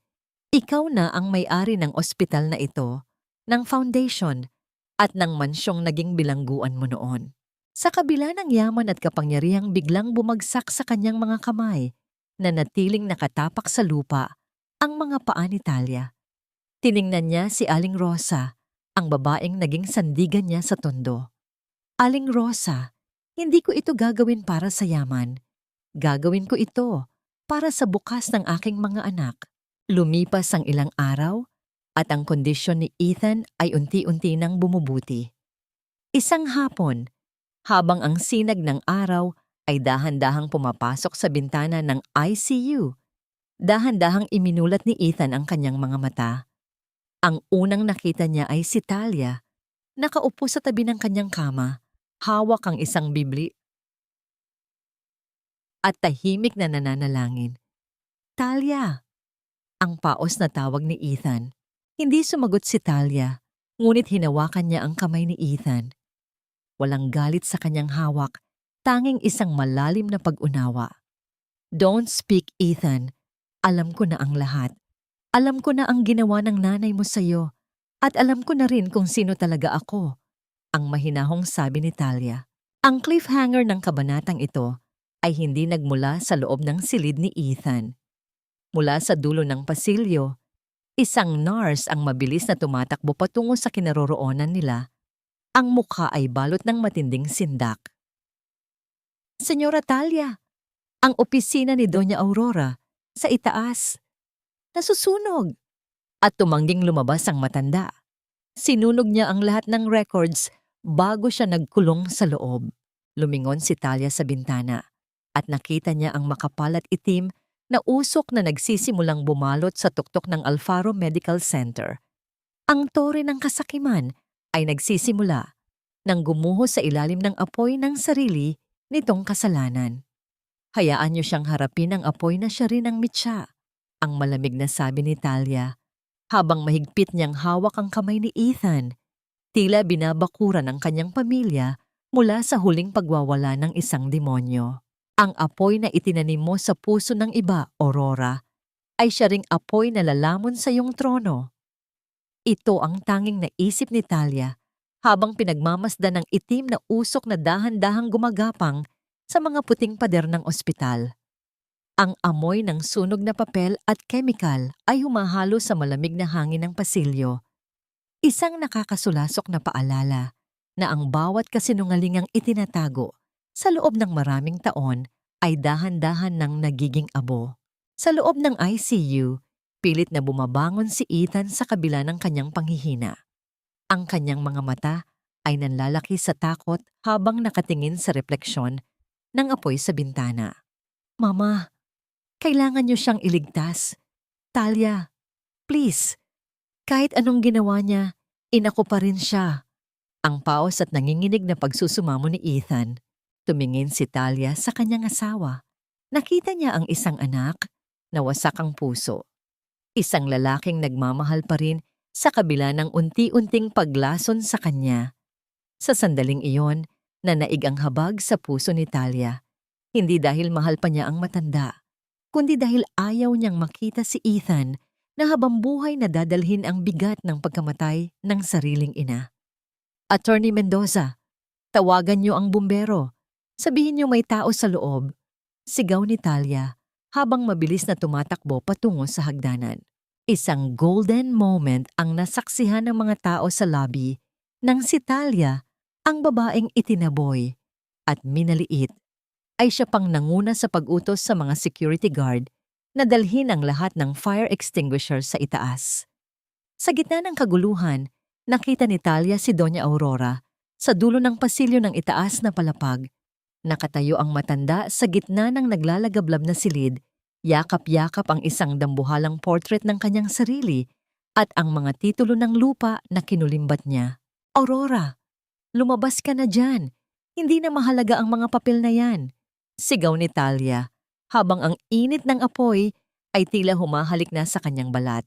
Ikaw na ang may-ari ng ospital na ito, ng foundation, at ng mansyong naging bilangguan mo noon. Sa kabila ng yaman at kapangyarihang biglang bumagsak sa kanyang mga kamay, na natiling nakatapak sa lupa ang mga paa ni Talia. Tiningnan niya si Aling Rosa, ang babaeng naging sandigan niya sa tondo. Aling Rosa, hindi ko ito gagawin para sa yaman. Gagawin ko ito para sa bukas ng aking mga anak. Lumipas ang ilang araw at ang kondisyon ni Ethan ay unti-unti nang bumubuti. Isang hapon, habang ang sinag ng araw ay dahan-dahang pumapasok sa bintana ng ICU, dahan-dahang iminulat ni Ethan ang kanyang mga mata. Ang unang nakita niya ay si Talia, nakaupo sa tabi ng kanyang kama, hawak ang isang bibli at tahimik na nananalangin. Talia! Ang paos na tawag ni Ethan. Hindi sumagot si Talia, ngunit hinawakan niya ang kamay ni Ethan. Walang galit sa kanyang hawak, tanging isang malalim na pag-unawa. Don't speak, Ethan. Alam ko na ang lahat. Alam ko na ang ginawa ng nanay mo sa'yo. At alam ko na rin kung sino talaga ako. Ang mahinahong sabi ni Talia. Ang cliffhanger ng kabanatang ito ay hindi nagmula sa loob ng silid ni Ethan. Mula sa dulo ng pasilyo, isang nurse ang mabilis na tumatakbo patungo sa kinaroroonan nila. Ang mukha ay balot ng matinding sindak. Senyora Talia, ang opisina ni Doña Aurora, sa itaas. Nasusunog. At tumangging lumabas ang matanda. Sinunog niya ang lahat ng records bago siya nagkulong sa loob. Lumingon si Talia sa bintana at nakita niya ang makapal at itim na usok na nagsisimulang bumalot sa tuktok ng Alfaro Medical Center. Ang tore ng kasakiman ay nagsisimula nang gumuho sa ilalim ng apoy ng sarili nitong kasalanan. Hayaan niyo siyang harapin ang apoy na siya rin ang mitya, ang malamig na sabi ni Talia, habang mahigpit niyang hawak ang kamay ni Ethan, tila binabakuran ang kanyang pamilya mula sa huling pagwawala ng isang demonyo. Ang apoy na itinanim mo sa puso ng iba, Aurora, ay siya ring apoy na lalamon sa iyong trono. Ito ang tanging naisip ni Talia habang pinagmamasdan ng itim na usok na dahan-dahang gumagapang sa mga puting pader ng ospital. Ang amoy ng sunog na papel at kemikal ay humahalo sa malamig na hangin ng pasilyo. Isang nakakasulasok na paalala na ang bawat kasinungalingang itinatago sa loob ng maraming taon ay dahan-dahan nang nagiging abo. Sa loob ng ICU, pilit na bumabangon si Ethan sa kabila ng kanyang panghihina. Ang kanyang mga mata ay nanlalaki sa takot habang nakatingin sa refleksyon ng apoy sa bintana. Mama, kailangan niyo siyang iligtas. Talia, please. Kahit anong ginawa niya, inako pa rin siya. Ang paos at nanginginig na pagsusumamo ni Ethan. Tumingin si Talia sa kanyang asawa. Nakita niya ang isang anak na wasak ang puso. Isang lalaking nagmamahal pa rin sa kabila ng unti-unting paglason sa kanya. Sa sandaling iyon, nanaig ang habag sa puso ni Talia. Hindi dahil mahal pa niya ang matanda, kundi dahil ayaw niyang makita si Ethan na habang buhay na dadalhin ang bigat ng pagkamatay ng sariling ina. Attorney Mendoza, tawagan niyo ang bumbero. Sabihin niyo may tao sa loob. Sigaw ni Talia habang mabilis na tumatakbo patungo sa hagdanan. Isang golden moment ang nasaksihan ng mga tao sa lobby nang si Talia, ang babaeng itinaboy at minaliit, ay siya pang nanguna sa pag-utos sa mga security guard na dalhin ang lahat ng fire extinguisher sa itaas. Sa gitna ng kaguluhan, nakita ni Talia si Doña Aurora sa dulo ng pasilyo ng itaas na palapag. Nakatayo ang matanda sa gitna ng naglalagablab na silid, yakap-yakap ang isang dambuhalang portrait ng kanyang sarili at ang mga titulo ng lupa na kinulimbat niya. Aurora, lumabas ka na dyan. Hindi na mahalaga ang mga papel na yan. Sigaw ni Talia, habang ang init ng apoy ay tila humahalik na sa kanyang balat.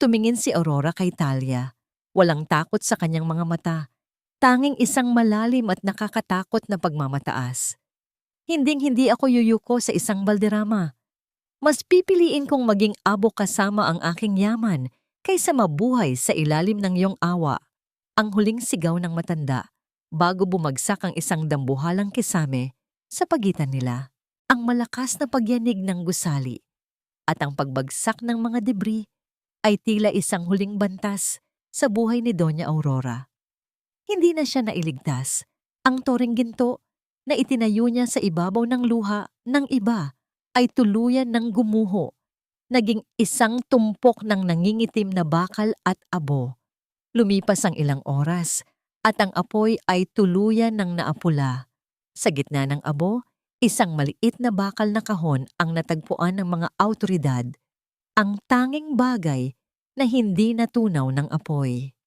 Tumingin si Aurora kay Talia. Walang takot sa kanyang mga mata. Tanging isang malalim at nakakatakot na pagmamataas. Hinding-hindi ako yuyuko sa isang balderrama. Mas pipiliin kong maging abo kasama ang aking yaman kaysa mabuhay sa ilalim ng iyong awa. Ang huling sigaw ng matanda bago bumagsak ang isang dambuhalang kisame sa pagitan nila. Ang malakas na pagyanig ng gusali at ang pagbagsak ng mga debris ay tila isang huling bantas sa buhay ni Doña Aurora. Hindi na siya nailigtas. Ang toring ginto na itinayo niya sa ibabaw ng luha ng iba ay tuluyan ng gumuho, naging isang tumpok ng nangingitim na bakal at abo. Lumipas ang ilang oras at ang apoy ay tuluyan ng naapula. Sa gitna ng abo, isang maliit na bakal na kahon ang natagpuan ng mga awtoridad, ang tanging bagay na hindi natunaw ng apoy.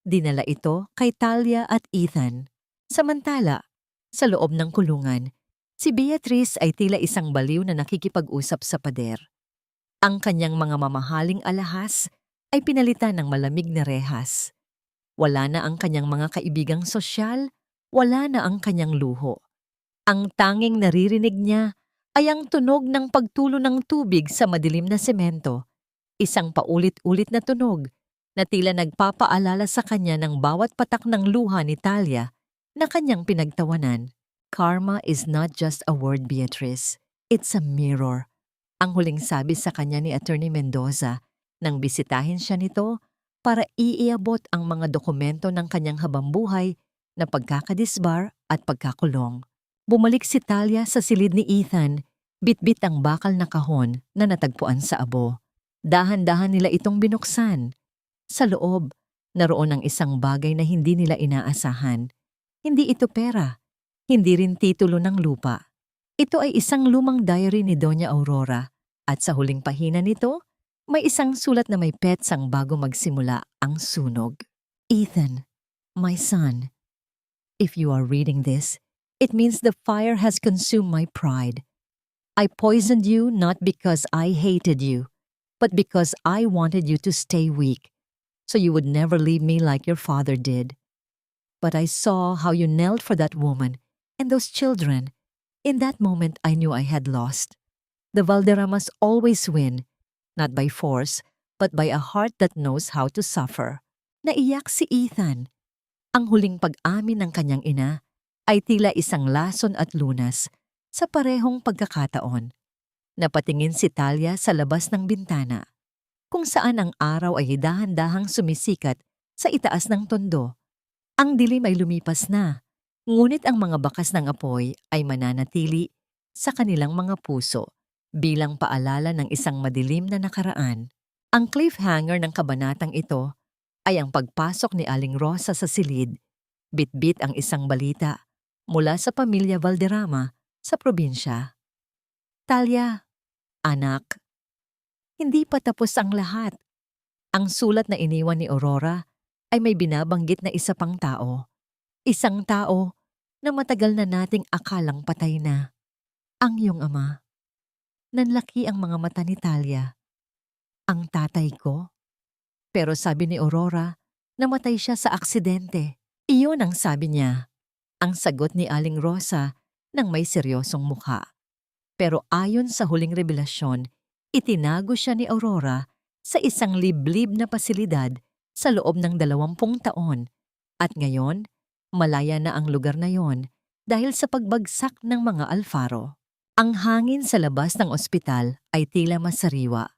Dinala ito kay Talia at Ethan. Samantala, sa loob ng kulungan, si Beatrice ay tila isang baliw na nakikipag-usap sa pader. Ang kanyang mga mamahaling alahas ay pinalitan ng malamig na rehas. Wala na ang kanyang mga kaibigang sosyal, wala na ang kanyang luho. Ang tanging naririnig niya ay ang tunog ng pagtulo ng tubig sa madilim na semento. Isang paulit-ulit na tunog na tila nagpapaalala sa kanya ng bawat patak ng luha ni Talia na kanyang pinagtawanan. Karma is not just a word, Beatrice. It's a mirror. Ang huling sabi sa kanya ni Attorney Mendoza nang bisitahin siya nito para iiabot ang mga dokumento ng kanyang habambuhay na pagkakadisbar at pagkakulong. Bumalik si Talia sa silid ni Ethan, bitbit ang bakal na kahon na natagpuan sa abo. Dahan-dahan nila itong binuksan. Sa loob, naroon ang isang bagay na hindi nila inaasahan. Hindi ito pera, hindi rin titulo ng lupa. Ito ay isang lumang diary ni Doña Aurora at sa huling pahina nito, may isang sulat na may petsang bago magsimula ang sunog. Ethan, my son, if you are reading this, it means the fire has consumed my pride. I poisoned you not because I hated you, but because I wanted you to stay weak, so you would never leave me like your father did. But I saw how you knelt for that woman and those children. In that moment, I knew I had lost. The Valderramas always win, not by force, but by a heart that knows how to suffer. Naiyak si Ethan. Ang huling pag-amin ng kanyang ina ay tila isang lason at lunas sa parehong pagkakataon. Napatingin si Talia sa labas ng bintana, kung saan ang araw ay dahan-dahang sumisikat sa itaas ng tondo. Ang dilim ay lumipas na, ngunit ang mga bakas ng apoy ay mananatili sa kanilang mga puso bilang paalala ng isang madilim na nakaraan. Ang cliffhanger ng kabanatang ito ay ang pagpasok ni Aling Rosa sa silid. Bitbit ang isang balita mula sa pamilya Valderrama sa probinsya. Talia, anak, hindi pa tapos ang lahat. Ang sulat na iniwan ni Aurora ay may binabanggit na isa pang tao. Isang tao na matagal na nating akalang patay na. Ang iyong ama. Nanlaki ang mga mata ni Talia. Ang tatay ko? Pero sabi ni Aurora, namatay siya sa aksidente. Iyon ang sabi niya. Ang sagot ni Aling Rosa ng may seryosong mukha. Pero ayon sa huling revelasyon, itinago siya ni Aurora sa isang liblib na pasilidad sa loob ng 20 taon. At ngayon, malaya na ang lugar na yon dahil sa pagbagsak ng mga Alfaro. Ang hangin sa labas ng ospital ay tila masariwa.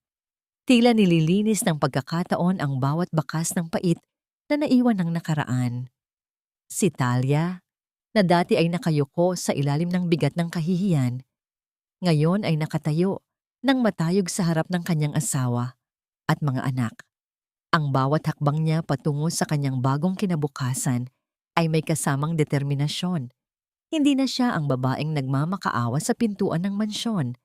Tila nililinis ng pagkakataon ang bawat bakas ng pait na naiwan ng nakaraan. Si Talia, na dati ay nakayuko sa ilalim ng bigat ng kahihiyan, ngayon ay nakatayo nang matayog sa harap ng kanyang asawa at mga anak. Ang bawat hakbang niya patungo sa kanyang bagong kinabukasan ay may kasamang determinasyon. Hindi na siya ang babaeng nagmamakaawa sa pintuan ng mansyon,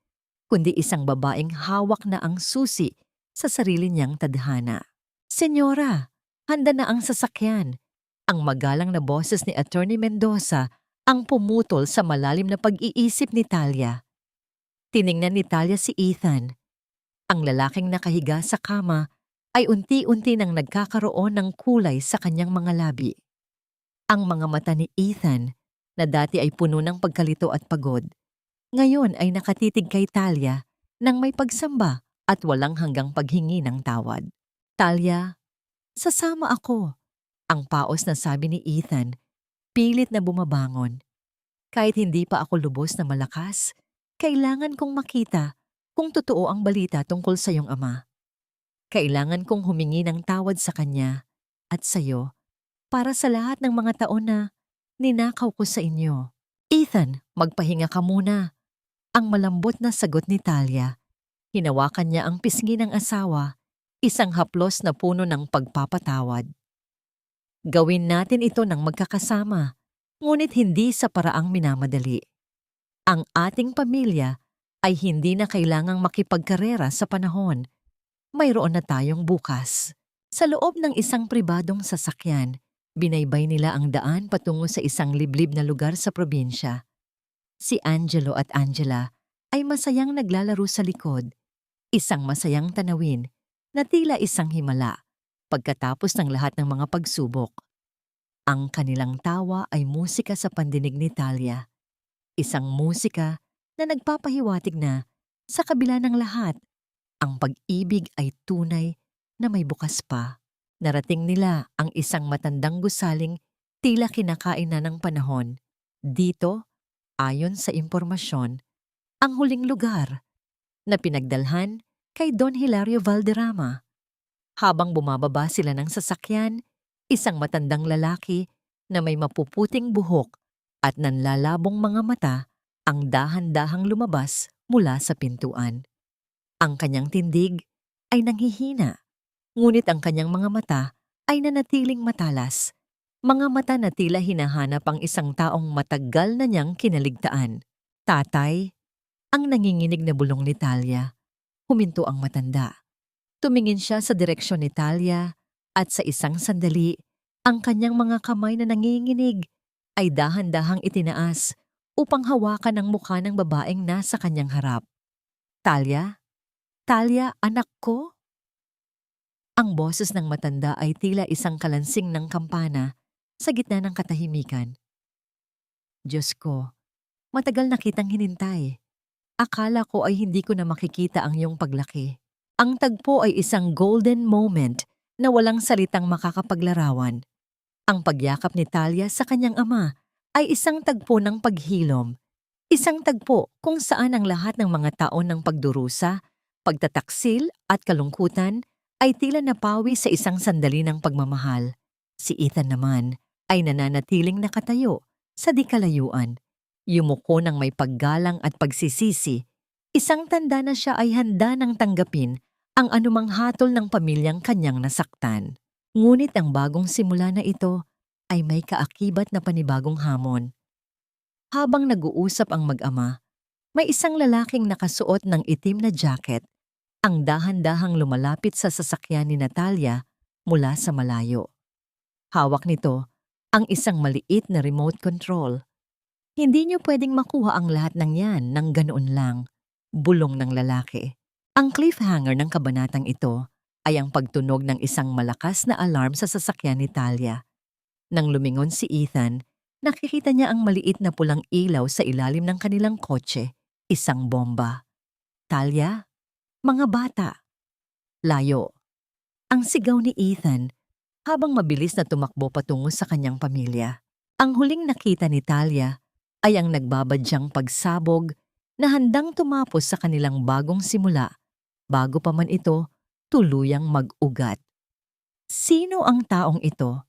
kundi isang babaeng hawak na ang susi sa sarili niyang tadhana. "Senyora, handa na ang sasakyan." Ang magalang na boses ni Attorney Mendoza ang pumutol sa malalim na pag-iisip ni Talia. Tiningnan ni Talia si Ethan. Ang lalaking nakahiga sa kama ay unti-unti nang nagkakaroon ng kulay sa kanyang mga labi. Ang mga mata ni Ethan, na dati ay puno ng pagkalito at pagod, ngayon ay nakatitig kay Talia nang may pagsamba at walang hanggang paghingi ng tawad. "Talia, sasama ako," ang paos na sabi ni Ethan, pilit na bumabangon. "Kahit hindi pa ako lubos na malakas, kailangan kong makita kung totoo ang balita tungkol sa iyong ama. Kailangan kong humingi ng tawad sa kanya at sa iyo para sa lahat ng mga taon na ninakaw ko sa inyo." "Ethan, magpahinga ka muna." Ang malambot na sagot ni Talia. Hinawakan niya ang pisngi ng asawa, isang haplos na puno ng pagpapatawad. "Gawin natin ito ng magkakasama, ngunit hindi sa paraang minamadali. Ang ating pamilya ay hindi na kailangang makipagkarera sa panahon. Mayroon na tayong bukas." Sa loob ng isang pribadong sasakyan, binaybay nila ang daan patungo sa isang liblib na lugar sa probinsya. Si Angelo at Angela ay masayang naglalaro sa likod, isang masayang tanawin na tila isang himala pagkatapos ng lahat ng mga pagsubok. Ang kanilang tawa ay musika sa pandinig ni Talia. Isang musika na nagpapahiwatig na, sa kabila ng lahat, ang pag-ibig ay tunay na may bukas pa. Narating nila ang isang matandang gusaling tila kinakain na ng panahon. Dito, ayon sa impormasyon, ang huling lugar na pinagdalhan kay Don Hilario Valderrama. Habang bumababa sila ng sasakyan, isang matandang lalaki na may mapuputing buhok at nanlalabong mga mata ang dahan-dahang lumabas mula sa pintuan. Ang kanyang tindig ay nanghihina, ngunit ang kanyang mga mata ay nanatiling matalas. Mga mata na tila hinahanap ang isang taong matagal na niyang kinaligtaan. "Tatay," ang nanginginig na bulong ni Talia. Huminto ang matanda. Tumingin siya sa direksyon ni Talia at sa isang sandali, ang kanyang mga kamay na nanginginig ay dahan-dahang itinaas upang hawakan ang mukha ng babaeng nasa kanyang harap. "Talia? Talia, anak ko?" Ang boses ng matanda ay tila isang kalansing ng kampana sa gitna ng katahimikan. "Diyos ko, matagal na kitang hinintay. Akala ko ay hindi ko na makikita ang iyong paglaki." Ang tagpo ay isang golden moment na walang salitang makakapaglarawan. Ang pagyakap ni Talia sa kanyang ama ay isang tagpo ng paghilom. Isang tagpo kung saan ang lahat ng mga taon ng pagdurusa, pagtataksil at kalungkutan ay tila napawi sa isang sandali ng pagmamahal. Si Ethan naman ay nananatiling nakatayo sa di kalayuan. Yumuko ng may paggalang at pagsisisi, isang tanda na siya ay handa nang tanggapin ang anumang hatol ng pamilyang kanyang nasaktan. Ngunit ang bagong simula na ito ay may kaakibat na panibagong hamon. Habang nag-uusap ang mag-ama, may isang lalaking nakasuot ng itim na jacket ang dahan-dahang lumalapit sa sasakyan ni Natalia mula sa malayo. Hawak nito ang isang maliit na remote control. "Hindi niyo pwedeng makuha ang lahat ng yan ng ganoon lang," bulong ng lalaki. Ang cliffhanger ng kabanatang ito ay ang pagtunog ng isang malakas na alarm sa sasakyan ni Talia. Nang lumingon si Ethan, Nakikita niya ang maliit na pulang ilaw sa ilalim ng kanilang kotse, isang bomba. Talia, mga bata. Layo. Ang sigaw ni Ethan habang mabilis na tumakbo patungo sa kanyang pamilya. Ang huling nakita ni Talia ay ang nagbabadyang pagsabog na handang tumapos sa kanilang bagong simula bago pa man ito tuluyang mag-ugat. Sino ang taong ito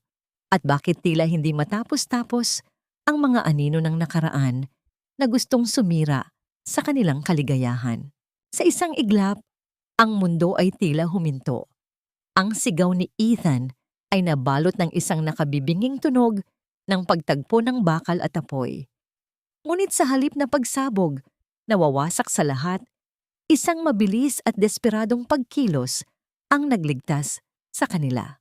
at bakit tila hindi matapos-tapos ang mga anino ng nakaraan na gustong sumira sa kanilang kaligayahan? Sa isang iglap, ang mundo ay tila huminto. Ang sigaw ni Ethan ay nabalot ng isang nakabibinging tunog ng pagtagpo ng bakal at apoy. Ngunit sa halip na pagsabog, nawawasak sa lahat, isang mabilis at desperadong pagkilos ang nagligtas sa kanila.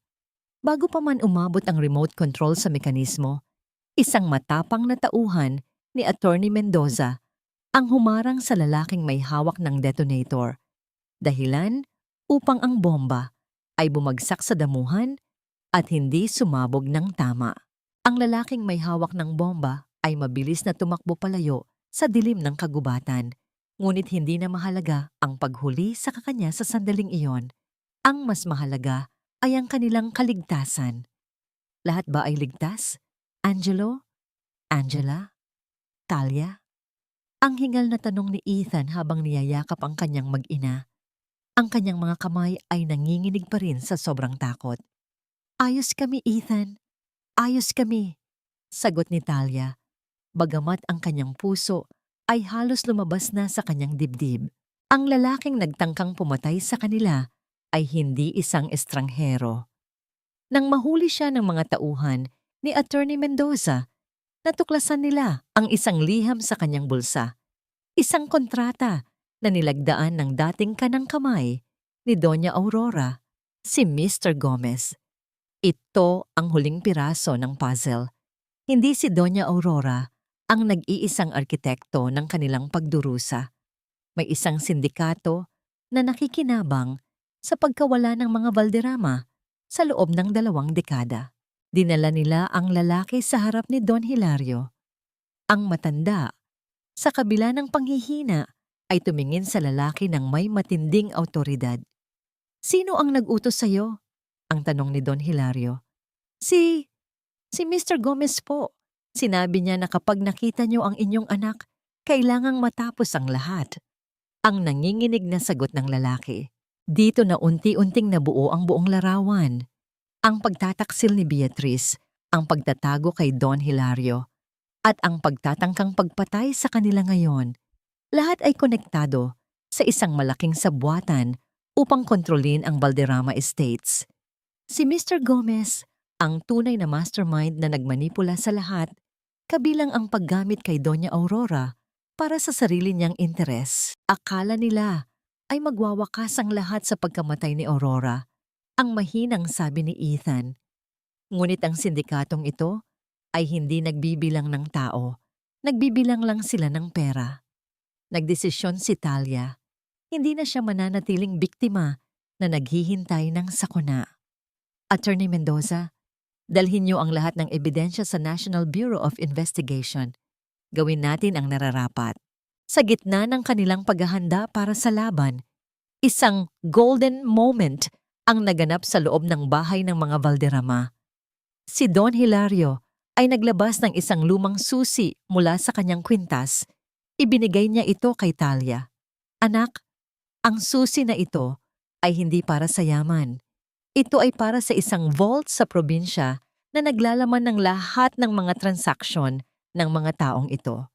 Bago pa man umabot ang remote control sa mekanismo, isang matapang na tauhan ni Attorney Mendoza ang humarang sa lalaking may hawak ng detonator. Dahilan upang ang bomba ay bumagsak sa damuhan at hindi sumabog ng tama. Ang lalaking may hawak ng bomba ay mabilis na tumakbo palayo sa dilim ng kagubatan. Ngunit hindi na mahalaga ang paghuli sa kakanya sa sandaling iyon. Ang mas mahalaga ay ang kanilang kaligtasan. Lahat ba ay ligtas? Angelo? Angela? Talia? Ang hingal na tanong ni Ethan habang niyayakap ang kanyang mag-ina. Ang kanyang mga kamay ay nanginginig pa rin sa sobrang takot. Ayos kami, Ethan. Ayos kami, sagot ni Talia, bagamat ang kanyang puso ay halos lumabas na sa kanyang dibdib. Ang lalaking nagtangkang pumatay sa kanila ay hindi isang estranghero. Nang mahuli siya ng mga tauhan ni Attorney Mendoza, natuklasan nila ang isang liham sa kanyang bulsa, isang kontrata na nilagdaan ng dating kanang kamay ni Doña Aurora, si Mr. Gomez. Ito ang huling piraso ng puzzle. Hindi si Doña Aurora ang nag-iisang arkitekto ng kanilang pagdurusa. May isang sindikato na nakikinabang sa pagkawala ng mga Valderrama sa loob ng 2 dekada. Dinala nila ang lalaki sa harap ni Don Hilario. Ang matanda, sa kabila ng panghihina, ay tumingin sa lalaki ng may matinding awtoridad. Sino ang nag-utos sa'yo? Ang tanong ni Don Hilario. Si Mr. Gomez po. Sinabi niya na kapag nakita niyo ang inyong anak, kailangang matapos ang lahat. Ang nanginginig na sagot ng lalaki. Dito na unti-unting nabuo ang buong larawan. Ang pagtataksil ni Beatrice, ang pagtatago kay Don Hilario, at ang pagtatangkang pagpatay sa kanila ngayon. Lahat ay konektado sa isang malaking sabwatan upang kontrolin ang Valderrama Estates. Si Mr. Gomez, ang tunay na mastermind na nagmanipula sa lahat, kabilang ang paggamit kay Doña Aurora para sa sarili niyang interes. Akala nila ay magwawakas ang lahat sa pagkamatay ni Aurora, ang mahinang sabi ni Ethan. Ngunit ang sindikatong ito ay hindi nagbibilang ng tao, nagbibilang lang sila ng pera. Nagdesisyon si Talia, hindi na siya mananatiling biktima na naghihintay ng sakuna. Attorney Mendoza, dalhin niyo ang lahat ng ebidensya sa National Bureau of Investigation. Gawin natin ang nararapat. Sa gitna ng kanilang paghahanda para sa laban, isang golden moment ang naganap sa loob ng bahay ng mga Valderrama. Si Don Hilario ay naglabas ng isang lumang susi mula sa kanyang kwintas. Ibinigay niya ito kay Talia. Anak, ang susi na ito ay hindi para sa yaman. Ito ay para sa isang vault sa probinsya na naglalaman ng lahat ng mga transaksyon ng mga taong ito.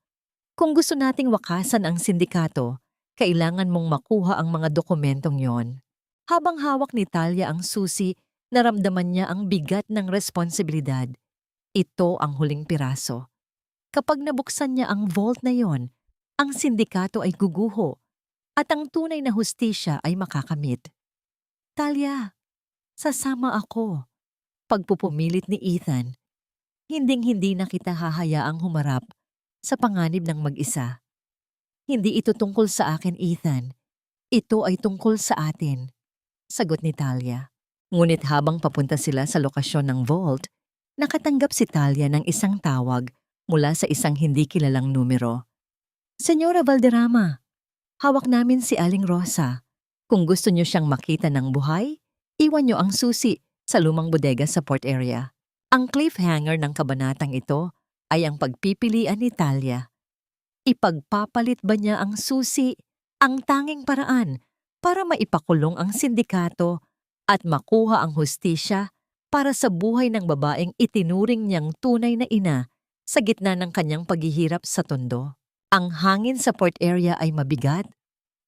Kung gusto nating wakasan ang sindikato, kailangan mong makuha ang mga dokumentong yon. Habang hawak ni Talia ang susi, naramdaman niya ang bigat ng responsibilidad. Ito ang huling piraso. Kapag nabuksan niya ang vault na yon, ang sindikato ay guguho at ang tunay na hustisya ay makakamit. Talia, sasama ako. Pagpupumilit ni Ethan. Hinding-hindi na kita hahayaang humarap sa panganib ng mag-isa. Hindi ito tungkol sa akin, Ethan. Ito ay tungkol sa atin, sagot ni Talia. Ngunit habang papunta sila sa lokasyon ng vault, nakatanggap si Talia ng isang tawag mula sa isang hindi kilalang numero. Senyora Valderrama, hawak namin si Aling Rosa. Kung gusto niyo siyang makita ng buhay, iwan niyo ang susi sa lumang bodega sa port area. Ang cliffhanger ng kabanatang ito ay ang pagpipilian ni Talia. Ipagpapalit ba niya ang susi, ang tanging paraan para maipakulong ang sindikato at makuha ang hustisya para sa buhay ng babaeng itinuring niyang tunay na ina sa gitna ng kanyang paghihirap sa tondo? Ang hangin sa port area ay mabigat,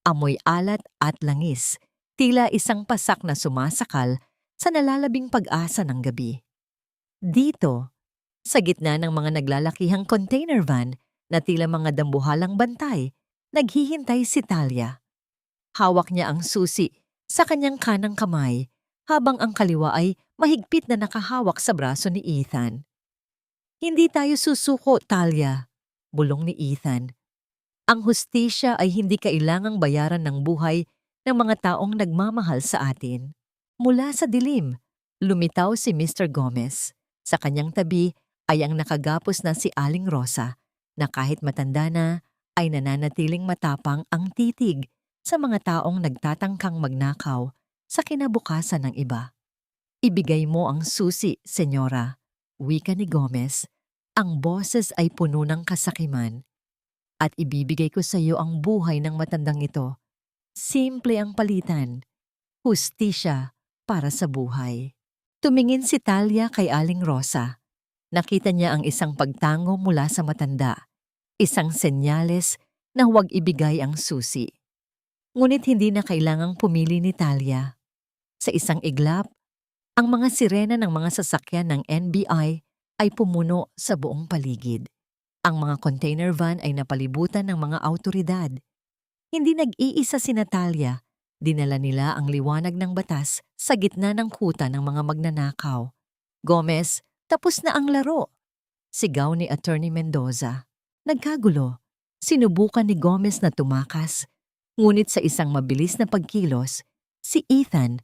amoy alat at langis, tila isang pasak na sumasakal sa nalalabing pag-asa ng gabi. Dito, sa gitna ng mga naglalakihang container van na tila mga dambuhalang bantay, naghihintay si Talia. Hawak niya ang susi sa kanyang kanang kamay habang ang kaliwa ay mahigpit na nakahawak sa braso ni Ethan. Hindi tayo susuko, Talia, bulong ni Ethan. Ang hustisya ay hindi kailangang bayaran ng buhay ng mga taong nagmamahal sa atin. Mula sa dilim, lumitaw si Mr. Gomez. Sa kanyang tabi ay ang nakagapos na si Aling Rosa na kahit matanda na ay nananatiling matapang ang titig sa mga taong nagtatangkang magnakaw sa kinabukasan ng iba. Ibigay mo ang susi, senyora, wika ni Gomez. Ang boses ay puno ng kasakiman. At ibibigay ko sa iyo ang buhay ng matandang ito. Simple ang palitan. Hustisya para sa buhay. Tumingin si Talia kay Aling Rosa. Nakita niya ang isang pagtango mula sa matanda. Isang senyales na huwag ibigay ang susi. Ngunit hindi na kailangang pumili ni Talia. Sa isang iglap, ang mga sirena ng mga sasakyan ng NBI ay pumuno sa buong paligid. Ang mga container van ay napalibutan ng mga awtoridad. Hindi nag-iisa si Natalia. Dinala nila ang liwanag ng batas sa gitna ng kuta ng mga magnanakaw. Gomez, tapos na ang laro. Sigaw ni Attorney Mendoza. Nagkagulo. Sinubukan ni Gomez na tumakas. Ngunit sa isang mabilis na pagkilos, si Ethan,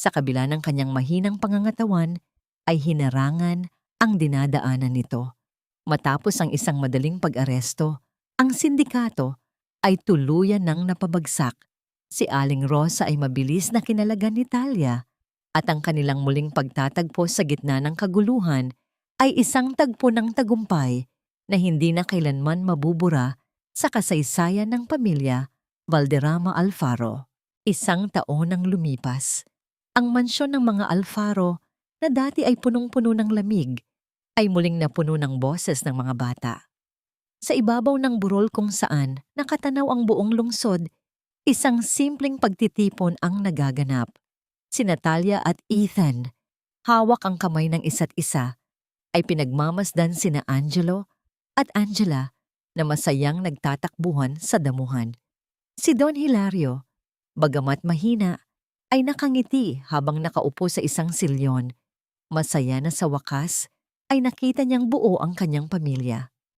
sa kabila ng kanyang mahinang pangangatawan, ay hinarangan ang dinadaanan nito. Matapos ang isang madaling pag-aresto, ang sindikato ay tuluyan ng napabagsak. Si Aling Rosa ay mabilis na kinalagan ni Talia at ang kanilang muling pagtatagpo sa gitna ng kaguluhan ay isang tagpo ng tagumpay na hindi na kailanman mabubura sa kasaysayan ng pamilya Valderrama Alfaro. Isang taon ang lumipas. Ang mansyon ng mga Alfaro na dati ay punong-puno ng lamig ay muling napuno ng boses ng mga bata. Sa ibabaw ng burol kung saan nakatanaw ang buong lungsod, isang simpleng pagtitipon ang nagaganap. Si Natalia at Ethan, hawak ang kamay ng isa't isa, ay pinagmamasdan sina Angelo at Angela na masayang nagtatakbuhan sa damuhan. Si Don Hilario, bagamat mahina, ay nakangiti habang nakaupo sa isang silyon. Masaya na sa wakas ay nakita niyang buo ang kanyang pamilya.